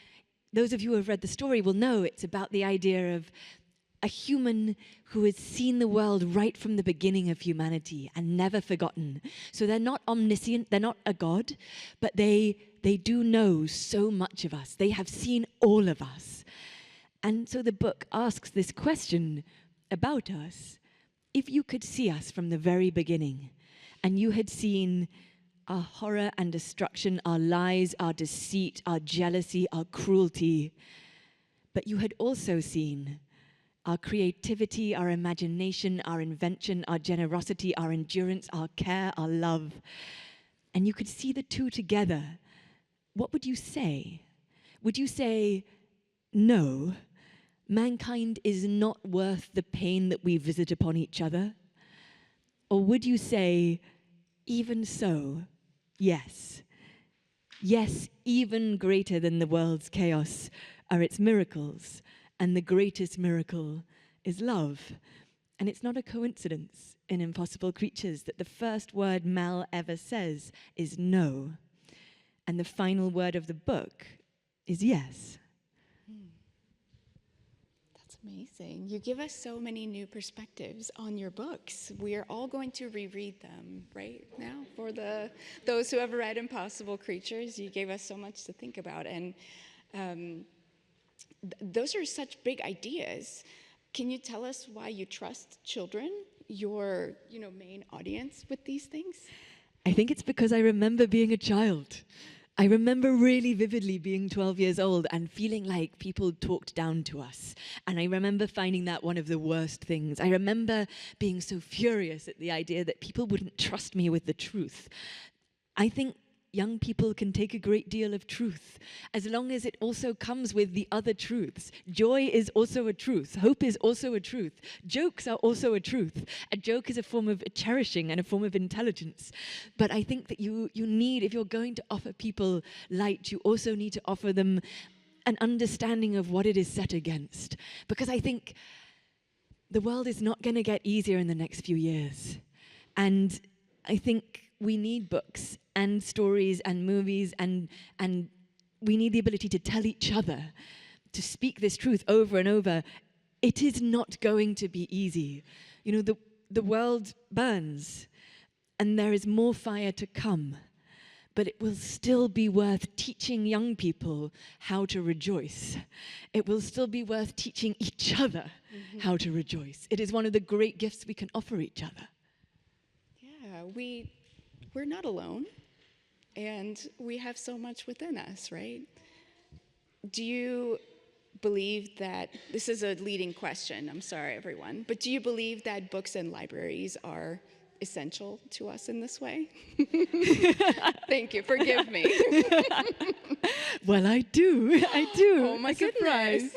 B: those of you who have read the story will know it's about the idea of a human who has seen the world right from the beginning of humanity and never forgotten. So they're not omniscient, they're not a god, but they do know so much of us. They have seen all of us. And so the book asks this question about us. If you could see us from the very beginning, and you had seen our horror and destruction, our lies, our deceit, our jealousy, our cruelty, but you had also seen our creativity, our imagination, our invention, our generosity, our endurance, our care, our love, and you could see the two together, what would you say? Would you say, no, mankind is not worth the pain that we visit upon each other? Or would you say, even so, yes. Yes, even greater than the world's chaos are its miracles, and the greatest miracle is love. And it's not a coincidence in Impossible Creatures that the first word Mal ever says is no, and the final word of the book is yes.
A: That's amazing. You give us so many new perspectives on your books. We are all going to reread them right now for those who have read Impossible Creatures. You gave us so much to think about, and those are such big ideas. Can you tell us why you trust children, your main audience, with these things?
B: I think it's because I remember being a child. I remember really vividly being 12 years old and feeling like people talked down to us. And I remember finding that one of the worst things. I remember being so furious at the idea that people wouldn't trust me with the truth. I think young people can take a great deal of truth, as long as it also comes with the other truths. Joy is also a truth. Hope is also a truth. Jokes are also a truth. A joke is a form of cherishing and a form of intelligence. But I think that you need, if you're going to offer people light, you also need to offer them an understanding of what it is set against. Because I think the world is not going to get easier in the next few years. And I think we need books and stories and movies, and we need the ability to tell each other, to speak this truth over and over. It is not going to be easy. The world burns, and there is more fire to come, but it will still be worth teaching young people how to rejoice. It will still be worth teaching each other how to rejoice. It is one of the great gifts we can offer each other.
A: Yeah, we're not alone, and we have so much within us, right? Do you believe that, this is a leading question, I'm sorry everyone, but do you believe that books and libraries are essential to us in this way? Thank you, forgive me.
B: Well, I do.
A: Oh my goodness.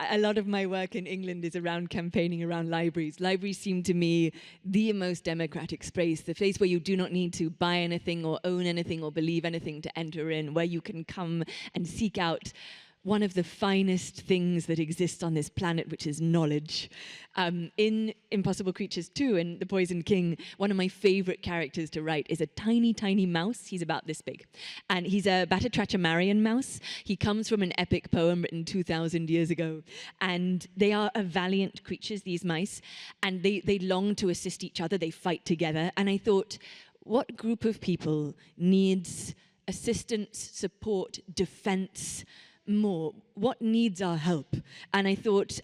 B: A lot of my work in England is around campaigning around libraries. Libraries seem to me the most democratic space, the place where you do not need to buy anything or own anything or believe anything to enter in, where you can come and seek out one of the finest things that exists on this planet, which is knowledge. In Impossible Creatures 2 and The Poison King, one of my favorite characters to write is a tiny, tiny mouse. He's about this big. And he's a Batatrachamarrian mouse. He comes from an epic poem written 2,000 years ago. And they are a valiant creatures, these mice. And they long to assist each other. They fight together. And I thought, what group of people needs assistance, support, defense, more? What needs our help? And I thought,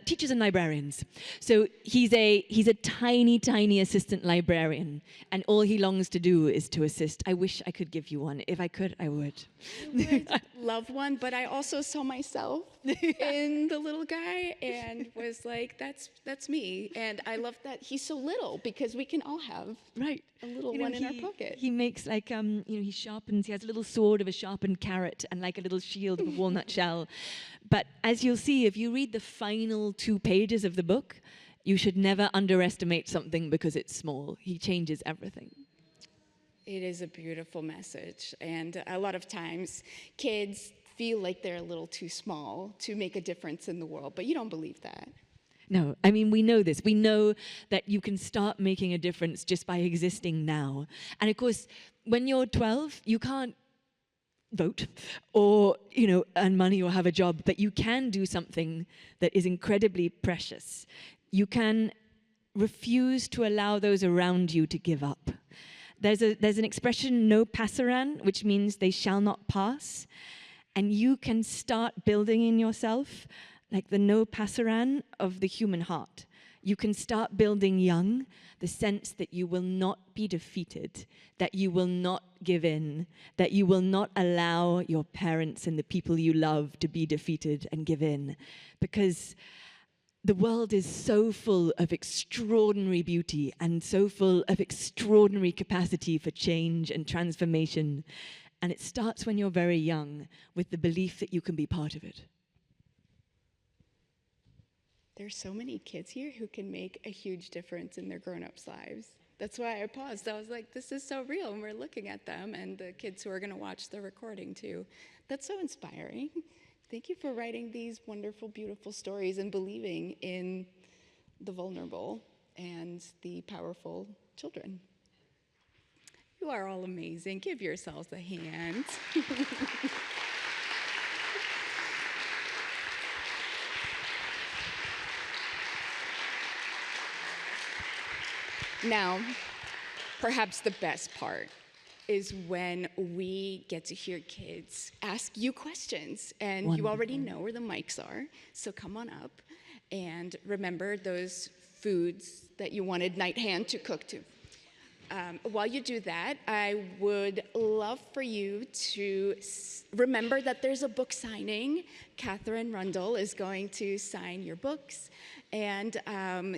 B: teachers and librarians. So he's a tiny, tiny assistant librarian, and all he longs to do is to assist. I wish I could give you one. If I could, I would.
A: I would love one, but I also saw myself in the little guy and was like, that's me. And I love that he's so little, because we can all have
B: right.
A: a little one in our pocket.
B: He makes like, he sharpens, he has a little sword of a sharpened carrot and like a little shield of a walnut shell. But as you'll see, if you read the final 2 pages of the book, you should never underestimate something because it's small. He changes everything.
A: It is a beautiful message. And a lot of times, kids feel like they're a little too small to make a difference in the world, but you don't believe that.
B: No, I mean, we know this. We know that you can start making a difference just by existing now. And of course, when you're 12, you can't vote or, earn money or have a job, but you can do something that is incredibly precious. You can refuse to allow those around you to give up. There's an expression, no passaran, which means they shall not pass. And you can start building in yourself like the no passaran of the human heart. You can start building young the sense that you will not be defeated, that you will not give in, that you will not allow your parents and the people you love to be defeated and give in. Because the world is so full of extraordinary beauty and so full of extraordinary capacity for change and transformation. And it starts when you're very young with the belief that you can be part of it. There's
A: so many kids here who can make a huge difference in their grown-ups' lives. That's why I paused. I was like, this is so real, and we're looking at them and the kids who are going to watch the recording too. That's so inspiring. Thank you for writing these wonderful, beautiful stories and believing in the vulnerable and the powerful children. You are all amazing. Give yourselves a hand. Now, perhaps the best part is when we get to hear kids ask you questions. And
B: Wonderful.
A: You already know where the mics are, so come on up. And remember those foods that you wanted Night Hand to cook to. While you do that, I would love for you to remember that there's a book signing. Katherine Rundell is going to sign your books, and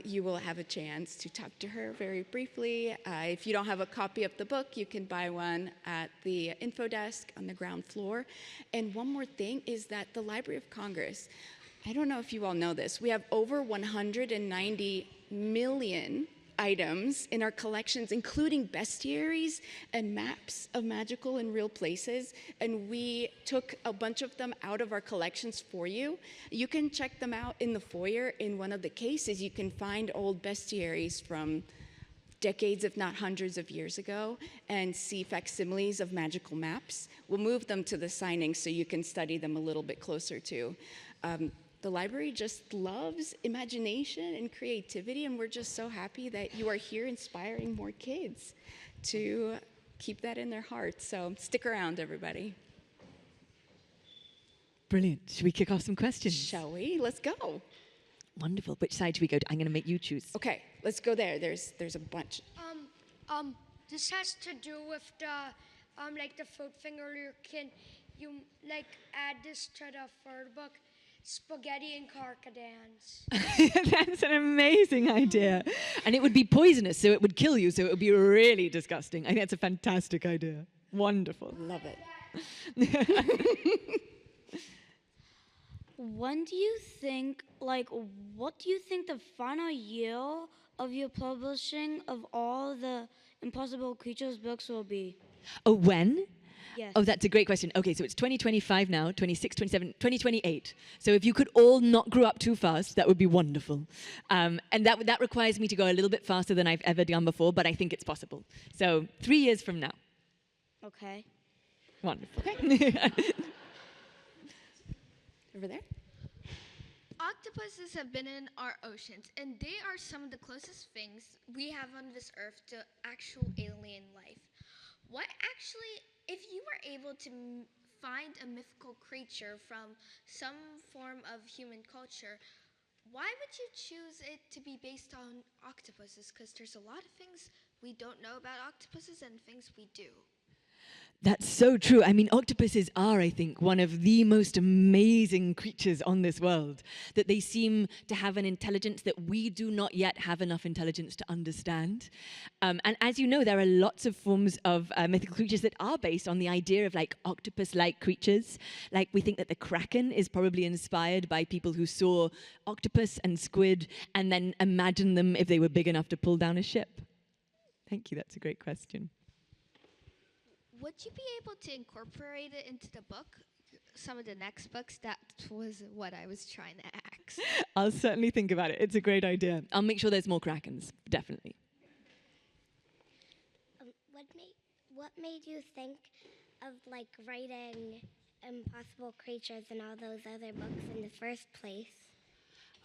A: you will have a chance to talk to her very briefly. If you don't have a copy of the book, you can buy one at the info desk on the ground floor. And one more thing is that the Library of Congress, I don't know if you all know this, we have over 190 million items in our collections, including bestiaries and maps of magical and real places, and we took a bunch of them out of our collections for you. You can check them out in the foyer. In one of the cases, you can find old bestiaries from decades, if not hundreds of years ago, and see facsimiles of magical maps. We'll move them to the signing so you can study them a little bit closer too. The library just loves imagination and creativity, and we're just so happy that you are here inspiring more kids to keep that in their hearts. So stick around, everybody.
B: Brilliant. Should we kick off some questions?
A: Shall we? Let's go.
B: Wonderful. Which side should we go to? I'm going to make you choose.
A: Okay, let's go there. There's a bunch.
F: This has to do with the like the food thing earlier. Can you like add this to the third book? Spaghetti and carcadans.
B: That's an amazing idea. And it would be poisonous, so it would kill you, so it would be really disgusting. I think that's a fantastic idea. Wonderful.
A: Love it.
E: When do you think, what do you think the final year of your publishing of all the Impossible Creatures books will be?
B: Oh, when?
E: Yes.
B: Oh, that's a great question. Okay, so it's 2025 now, 26, 27, 2028. So if you could all not grow up too fast, that would be wonderful. And that requires me to go a little bit faster than I've ever done before, but I think it's possible. So 3 years from now.
E: Okay.
B: Wonderful.
A: Over there.
C: Octopuses have been in our oceans, and they are some of the closest things we have on this earth to actual alien life. What actually, if you were able to find a mythical creature from some form of human culture, why would you choose it to be based on octopuses? Because there's a lot of things we don't know about octopuses and things we do.
B: That's so true. I mean, octopuses are, I think, one of the most amazing creatures on this world, that they seem to have an intelligence that we do not yet have enough intelligence to understand. And as you know, there are lots of forms of mythical creatures that are based on the idea of octopus-like creatures. Like, we think that the kraken is probably inspired by people who saw octopus and squid and then imagined them if they were big enough to pull down a ship. Thank you, that's a great question.
C: Would you be able to incorporate it into the book? Some of the next books? That was what I was trying to ask.
B: I'll certainly think about it. It's a great idea. I'll make sure there's more krakens, definitely.
D: What made you think of writing Impossible Creatures and all those other books in the first place?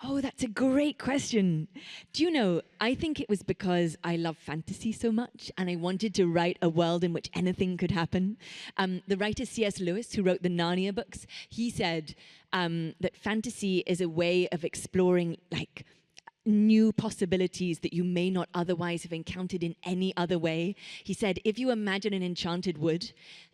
B: Oh, that's a great question. Do you know, I think it was because I love fantasy so much and I wanted to write a world in which anything could happen. The writer C.S. Lewis, who wrote the Narnia books, he said that fantasy is a way of exploring new possibilities that you may not otherwise have encountered in any other way. He said, if you imagine an enchanted wood,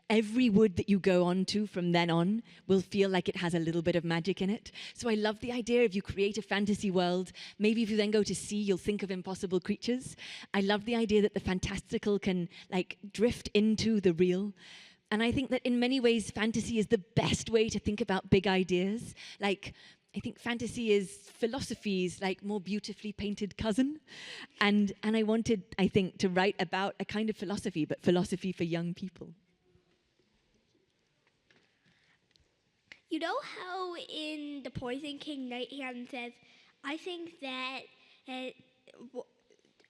B: every wood that you go on to from then on will feel like it has a little bit of magic in it. So I love the idea if you create a fantasy world, maybe if you then go to sea, you'll think of impossible creatures. I love the idea that the fantastical can drift into the real. And I think that in many ways, fantasy is the best way to think about big ideas. I think fantasy is philosophy's like more beautifully painted cousin. And I wanted, I think, to write about a kind of philosophy, but philosophy for young people.
G: You know how in The Poison King, Nighthand says, I think that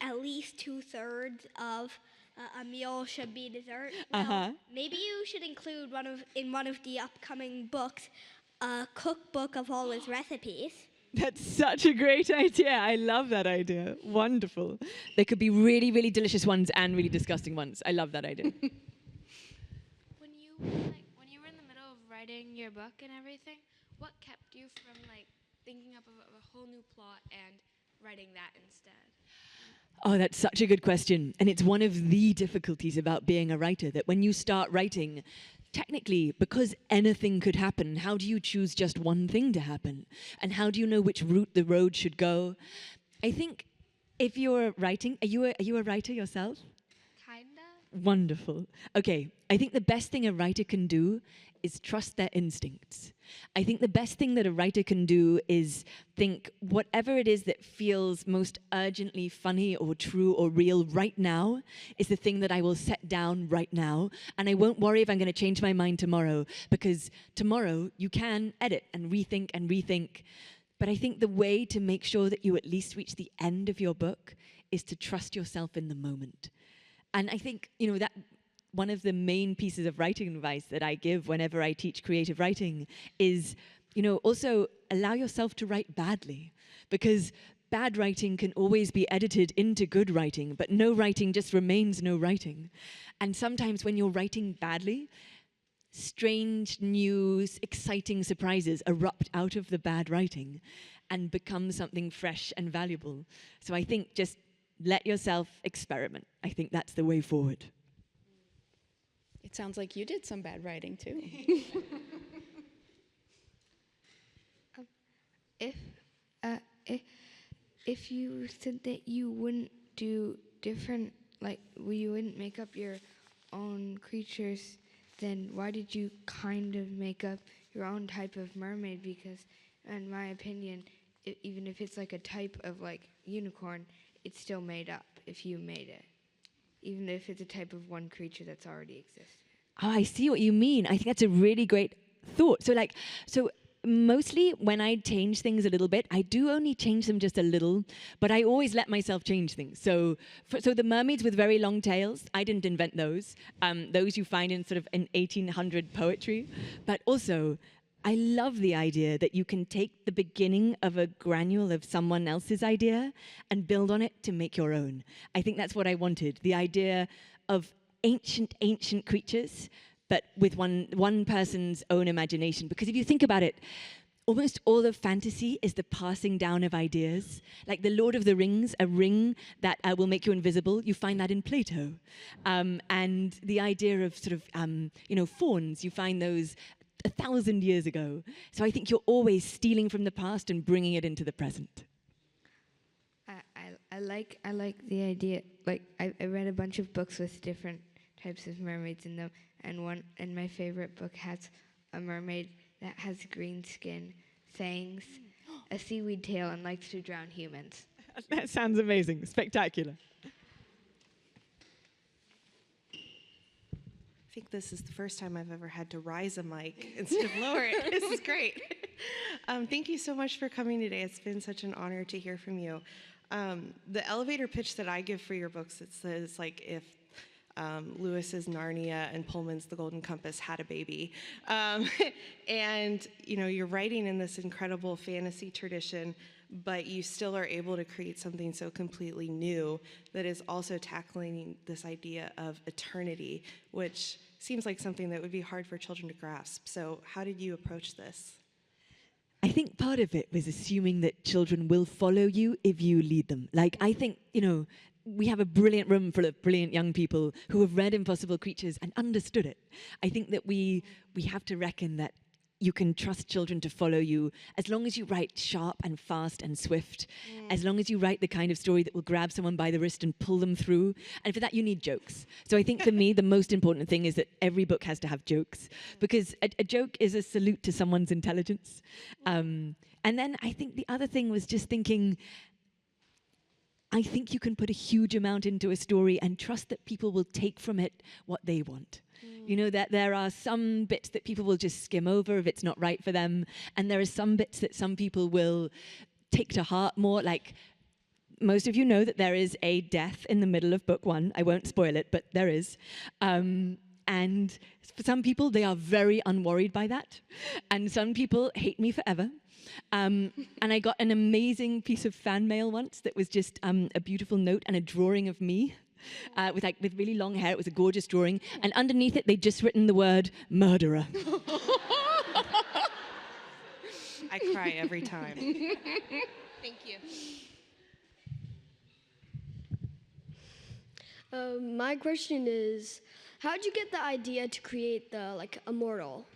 G: at least 2/3 of a meal should be dessert. Well, maybe you should include in one of the upcoming books a cookbook of all his recipes.
B: That's such a great idea. I love that idea. Wonderful. There could be really, really delicious ones and really disgusting ones. I love that idea.
H: When you were in the middle of writing your book and everything, what kept you from thinking up of a whole new plot and writing that instead?
B: Oh, that's such a good question. And it's one of the difficulties about being a writer, that when you start writing, technically, because anything could happen, how do you choose just one thing to happen? And how do you know which route the road should go? I think if you're writing, are you a writer yourself?
H: Kinda.
B: Wonderful. Okay, I think the best thing a writer can do is trust their instincts. I think the best thing that a writer can do is think whatever it is that feels most urgently funny or true or real right now is the thing that I will set down right now, and I won't worry if I'm going to change my mind tomorrow, because tomorrow you can edit and rethink. But I think the way to make sure that you at least reach the end of your book is to trust yourself in the moment. And I think, that one of the main pieces of writing advice that I give whenever I teach creative writing is, also allow yourself to write badly, because bad writing can always be edited into good writing, but no writing just remains no writing. And sometimes when you're writing badly, strange, new, exciting surprises erupt out of the bad writing and become something fresh and valuable. So I think just let yourself experiment. I think that's the way forward.
A: It sounds like you did some bad writing too.
I: If you said that you wouldn't do different, you wouldn't make up your own creatures, then why did you kind of make up your own type of mermaid? Because, in my opinion, even if it's like a type of unicorn, it's still made up if you made it, even if it's a type of one creature that's already existed.
B: Oh, I see what you mean. I think that's a really great thought. So mostly when I change things a little bit, I do only change them just a little, but I always let myself change things. So the mermaids with very long tails, I didn't invent those. Those you find in sort of in 1800 poetry. But also, I love the idea that you can take the beginning of a granule of someone else's idea and build on it to make your own. I think that's what I wanted, the idea of ancient creatures, but with one person's own imagination. Because if you think about it, almost all of fantasy is the passing down of ideas. Like the Lord of the Rings, a ring that will make you invisible, you find that in Plato. And the idea of sort of, fauns, you find those 1,000 years ago. So I think you're always stealing from the past and bringing it into the present.
I: I like the idea. I read a bunch of books with different types of mermaids in them, and my favorite book has a mermaid that has green skin, fangs, a seaweed tail, and likes to drown humans.
B: That sounds amazing, spectacular.
J: I think this is the first time I've ever had to rise a mic instead of lower it. This is great. Thank you so much for coming today. It's been such an honor to hear from you. The elevator pitch that I give for your books, it says if Lewis's Narnia and Pullman's The Golden Compass had a baby. And you're writing in this incredible fantasy tradition, but you still are able to create something so completely new that is also tackling this idea of eternity, which seems like something that would be hard for children to grasp. So how did you approach this?
B: I think part of it was assuming that children will follow you if you lead them. I think, we have a brilliant room full of brilliant young people who have read Impossible Creatures and understood it. I think that we have to reckon that you can trust children to follow you as long as you write sharp and fast and swift, as long as you write the kind of story that will grab someone by the wrist and pull them through. And for that, you need jokes. So I think for me, the most important thing is that every book has to have jokes, because a joke is a salute to someone's intelligence. And And then I think the other thing was just thinking, I think you can put a huge amount into a story and trust that people will take from it what they want. You know, that there are some bits that people will just skim over if it's not right for them, and there are some bits that some people will take to heart more. Like, most of you know that there is a death in the middle of book 1. I won't spoil it, but there is. And for some people, they are very unworried by that. And some people hate me forever. And I got an amazing piece of fan mail once that was just a beautiful note and a drawing of me. With really long hair. It was a gorgeous drawing. And underneath it, they'd just written the word murderer.
J: I cry every time.
K: Thank you.
L: My question is, how'd you get the idea to create the immortal?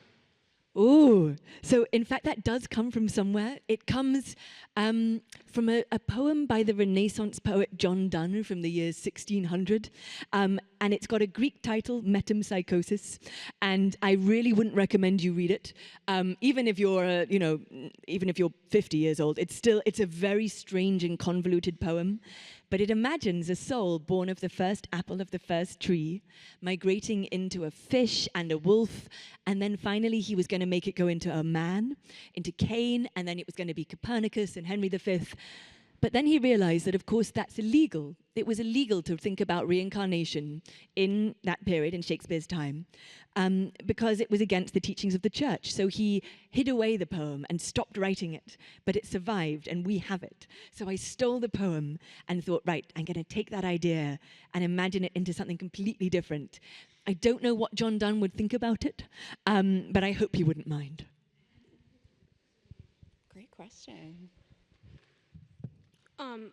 B: Ooh, so in fact that does come from somewhere. It comes from a poem by the Renaissance poet Donne from the year 1600, and it's got a Greek title, Metempsychosis, and I really wouldn't recommend you read it, even if you're, even if you're 50 years old. It's a very strange and convoluted poem. But it imagines a soul born of the first apple of the first tree, migrating into a fish and a wolf, and then finally he was going to make it go into a man, into Cain, and then it was going to be Copernicus and Henry V. But then he realized that, of course, that's illegal. It was illegal to think about reincarnation in that period, in Shakespeare's time, because it was against the teachings of the church. So he hid away the poem and stopped writing it, but it survived, and we have it. So I stole the poem and thought, right, I'm going to take that idea and imagine it into something completely different. I don't know what John Donne would think about it, but I hope he wouldn't mind.
K: Great question.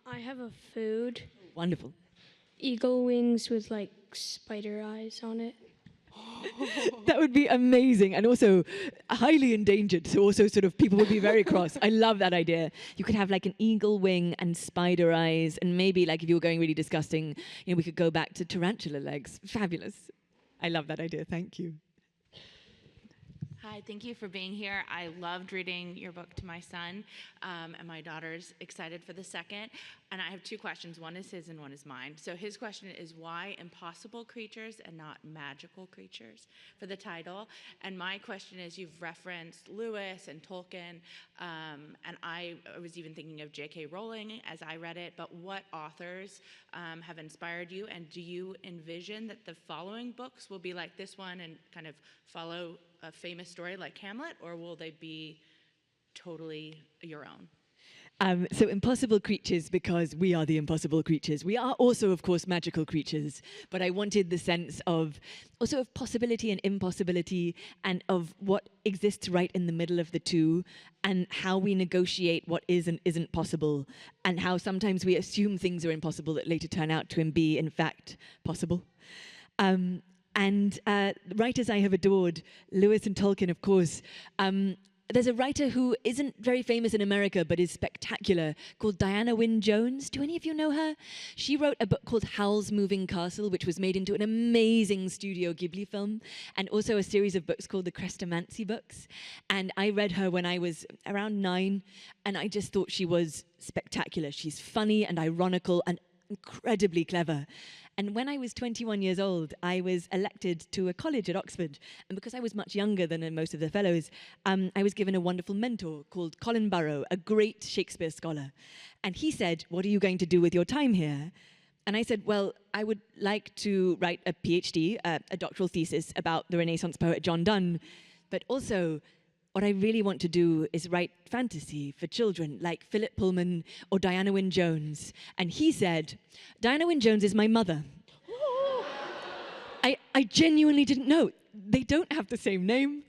L: I have a food.
B: Wonderful.
L: Eagle wings with spider eyes on it.
B: That would be amazing, and also highly endangered, so also sort of people would be very cross. I love that idea. You could have an eagle wing and spider eyes, and maybe if you were going really disgusting, we could go back to tarantula legs. Fabulous. I love that idea. Thank you.
K: Hi, thank you for being here. I loved reading your book to my son, and my daughter's excited for the second. And I have two questions. One is his and one is mine. So his question is, why impossible creatures and not magical creatures for the title? And my question is, you've referenced Lewis and Tolkien, and I was even thinking of J.K. Rowling as I read it, but what authors have inspired you? And do you envision that the following books will be like this one and kind of follow a famous story like Hamlet, or will they be totally your own?
B: So impossible creatures, because we are the impossible creatures. We are also, of course, magical creatures, but I wanted the sense of also of possibility and impossibility, and of what exists right in the middle of the two, and how we negotiate what is and isn't possible, and how sometimes we assume things are impossible that later turn out to be, in fact, possible. And writers I have adored, Lewis and Tolkien, of course. There's a writer who isn't very famous in America, but is spectacular, called Diana Wynne Jones. Do any of you know her? She wrote a book called Howl's Moving Castle, which was made into an amazing Studio Ghibli film, and also a series of books called the Chrestomanci books. And I read her when I was around 9, and I just thought she was spectacular. She's funny and ironical and incredibly clever. And when I was 21 years old, I was elected to a college at Oxford. And because I was much younger than most of the fellows, I was given a wonderful mentor called Colin Burrow, a great Shakespeare scholar. And he said, "What are you going to do with your time here?" And I said, well, I would like to write a PhD, a doctoral thesis about the Renaissance poet John Donne. But also, what I really want to do is write fantasy for children like Philip Pullman or Diana Wynne Jones. And he said, Diana Wynne Jones is my mother. I genuinely didn't know. They don't have the same name.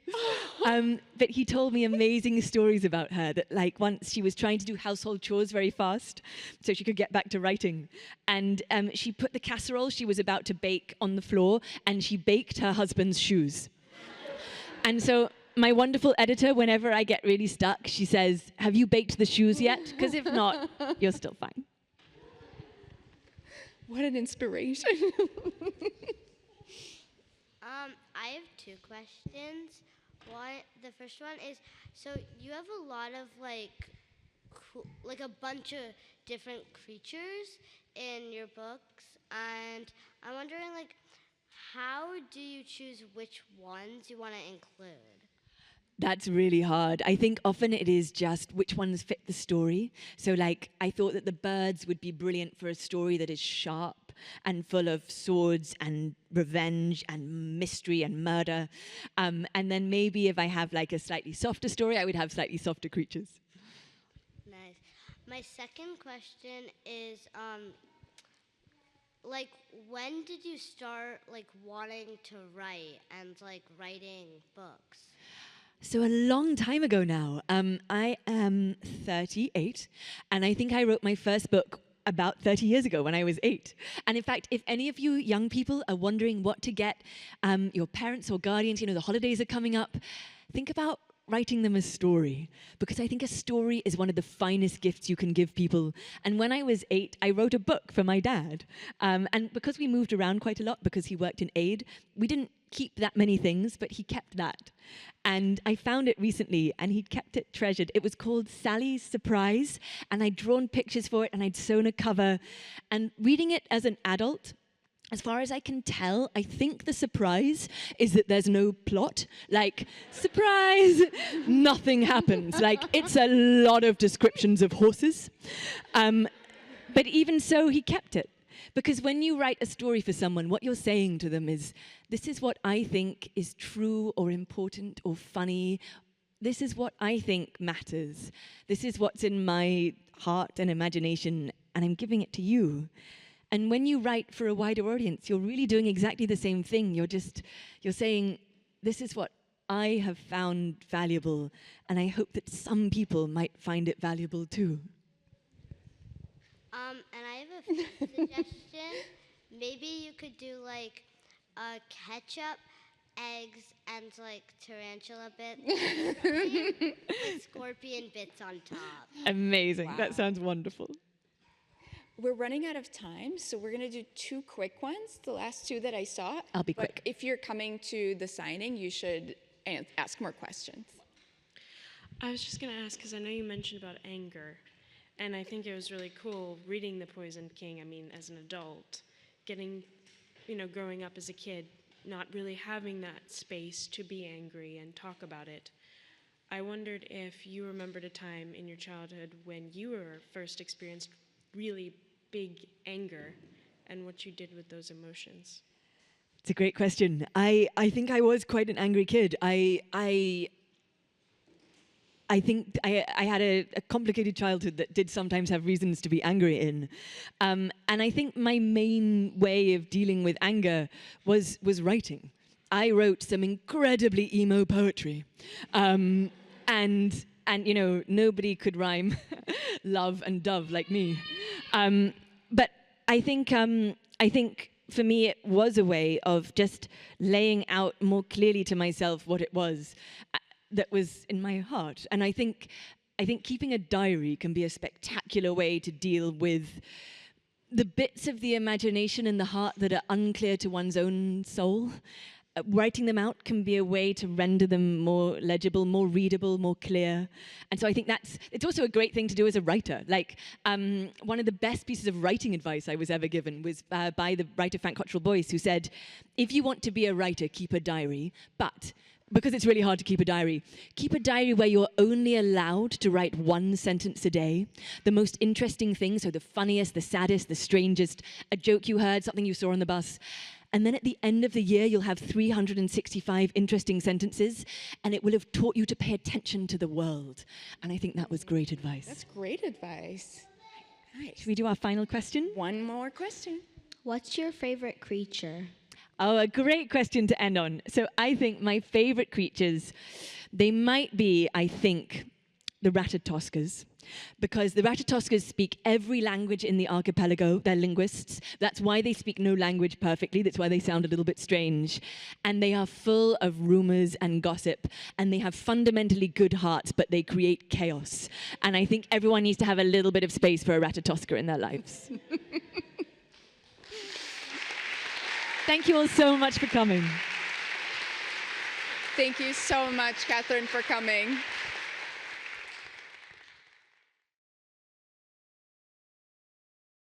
B: But he told me amazing stories about her, that once she was trying to do household chores very fast so she could get back to writing. And she put the casserole she was about to bake on the floor, and she baked her husband's shoes. And so my wonderful editor, whenever I get really stuck, she says, "Have you baked the shoes yet? Because if not, you're still fine."
A: What an inspiration.
D: I have two questions. The first one is, so you have a lot of like a bunch of different creatures in your books, and I'm wondering, like, how do you choose which ones you want to include?
B: That's really hard. I think often it is just which ones fit the story. So, like, I thought that the birds would be brilliant for a story that is sharp and full of swords and revenge and mystery and murder. And then maybe if I have like a slightly softer story, I would have slightly softer creatures.
D: Nice. My second question is, like, when did you start, like, wanting to write and, like, writing books?
B: So a long time ago now. I am 38, and I think I wrote my first book about 30 years ago when I was 8. And in fact, if any of you young people are wondering what to get your parents or guardians, the holidays are coming up, think about writing them a story, because I think a story is one of the finest gifts you can give people. And when I was 8, I wrote a book for my dad. And because we moved around quite a lot, because he worked in aid, we didn't keep that many things, but he kept that. And I found it recently, and he'd kept it treasured. It was called Sally's Surprise, and I'd drawn pictures for it, and I'd sewn a cover. And reading it as an adult, as far as I can tell, I think the surprise is that there's no plot. Like, surprise, nothing happens. Like, it's a lot of descriptions of horses. But even so, he kept it. Because when you write a story for someone, what you're saying to them is, this is what I think is true or important or funny. This is what I think matters. This is what's in my heart and imagination, and I'm giving it to you. And when you write for a wider audience, you're really doing exactly the same thing. You're saying, this is what I have found valuable, and I hope that some people might find it valuable too.
D: And I have a food suggestion. Maybe you could do, like, ketchup, eggs, and, like, tarantula bits, with scorpion bits on top.
B: Amazing.
A: Wow.
B: That sounds wonderful.
A: We're running out of time, so we're going to do 2 quick ones, the last 2 that I saw.
B: I'll be
A: but
B: quick.
A: If you're coming to the signing, you should ask more questions.
M: I was just going to ask, because I know you mentioned about anger, and I think it was really cool reading The Poisoned King. I mean, as an adult, growing up as a kid, not really having that space to be angry and talk about it. I wondered if you remembered a time in your childhood when you were first experienced really big anger and what you did with those emotions.
B: It's a great question. I think I was quite an angry kid. I think I had a complicated childhood that did sometimes have reasons to be angry in. And I think my main way of dealing with anger was writing. I wrote some incredibly emo poetry. And nobody could rhyme love and dove like me. But I think for me it was a way of just laying out more clearly to myself what it was that was in my heart. And I think keeping a diary can be a spectacular way to deal with the bits of the imagination and the heart that are unclear to one's own soul. Writing them out can be a way to render them more legible, more readable, more clear. And so I think it's also a great thing to do as a writer. Like, one of the best pieces of writing advice I was ever given was by the writer Frank Cottrell Boyce, who said, if you want to be a writer, keep a diary, but because it's really hard to keep a diary where you're only allowed to write 1 sentence a day. The most interesting thing, so the funniest, the saddest, the strangest, a joke you heard, something you saw on the bus. And then at the end of the year, you'll have 365 interesting sentences, and it will have taught you to pay attention to the world. And I think that was great advice.
A: That's great advice. Nice.
B: Should we do our final question?
A: One more question.
G: What's your favorite creature?
B: Oh, a great question to end on. So I think my favorite creatures, they might be, I think, the Ratatoskers. Because the Ratatoskers speak every language in the archipelago. They're linguists. That's why they speak no language perfectly. That's why they sound a little bit strange. And they are full of rumors and gossip. And they have fundamentally good hearts, but they create chaos. And I think everyone needs to have a little bit of space for a Ratatosker in their lives. Thank you all so much for coming.
A: Thank you so much, Katherine, for coming.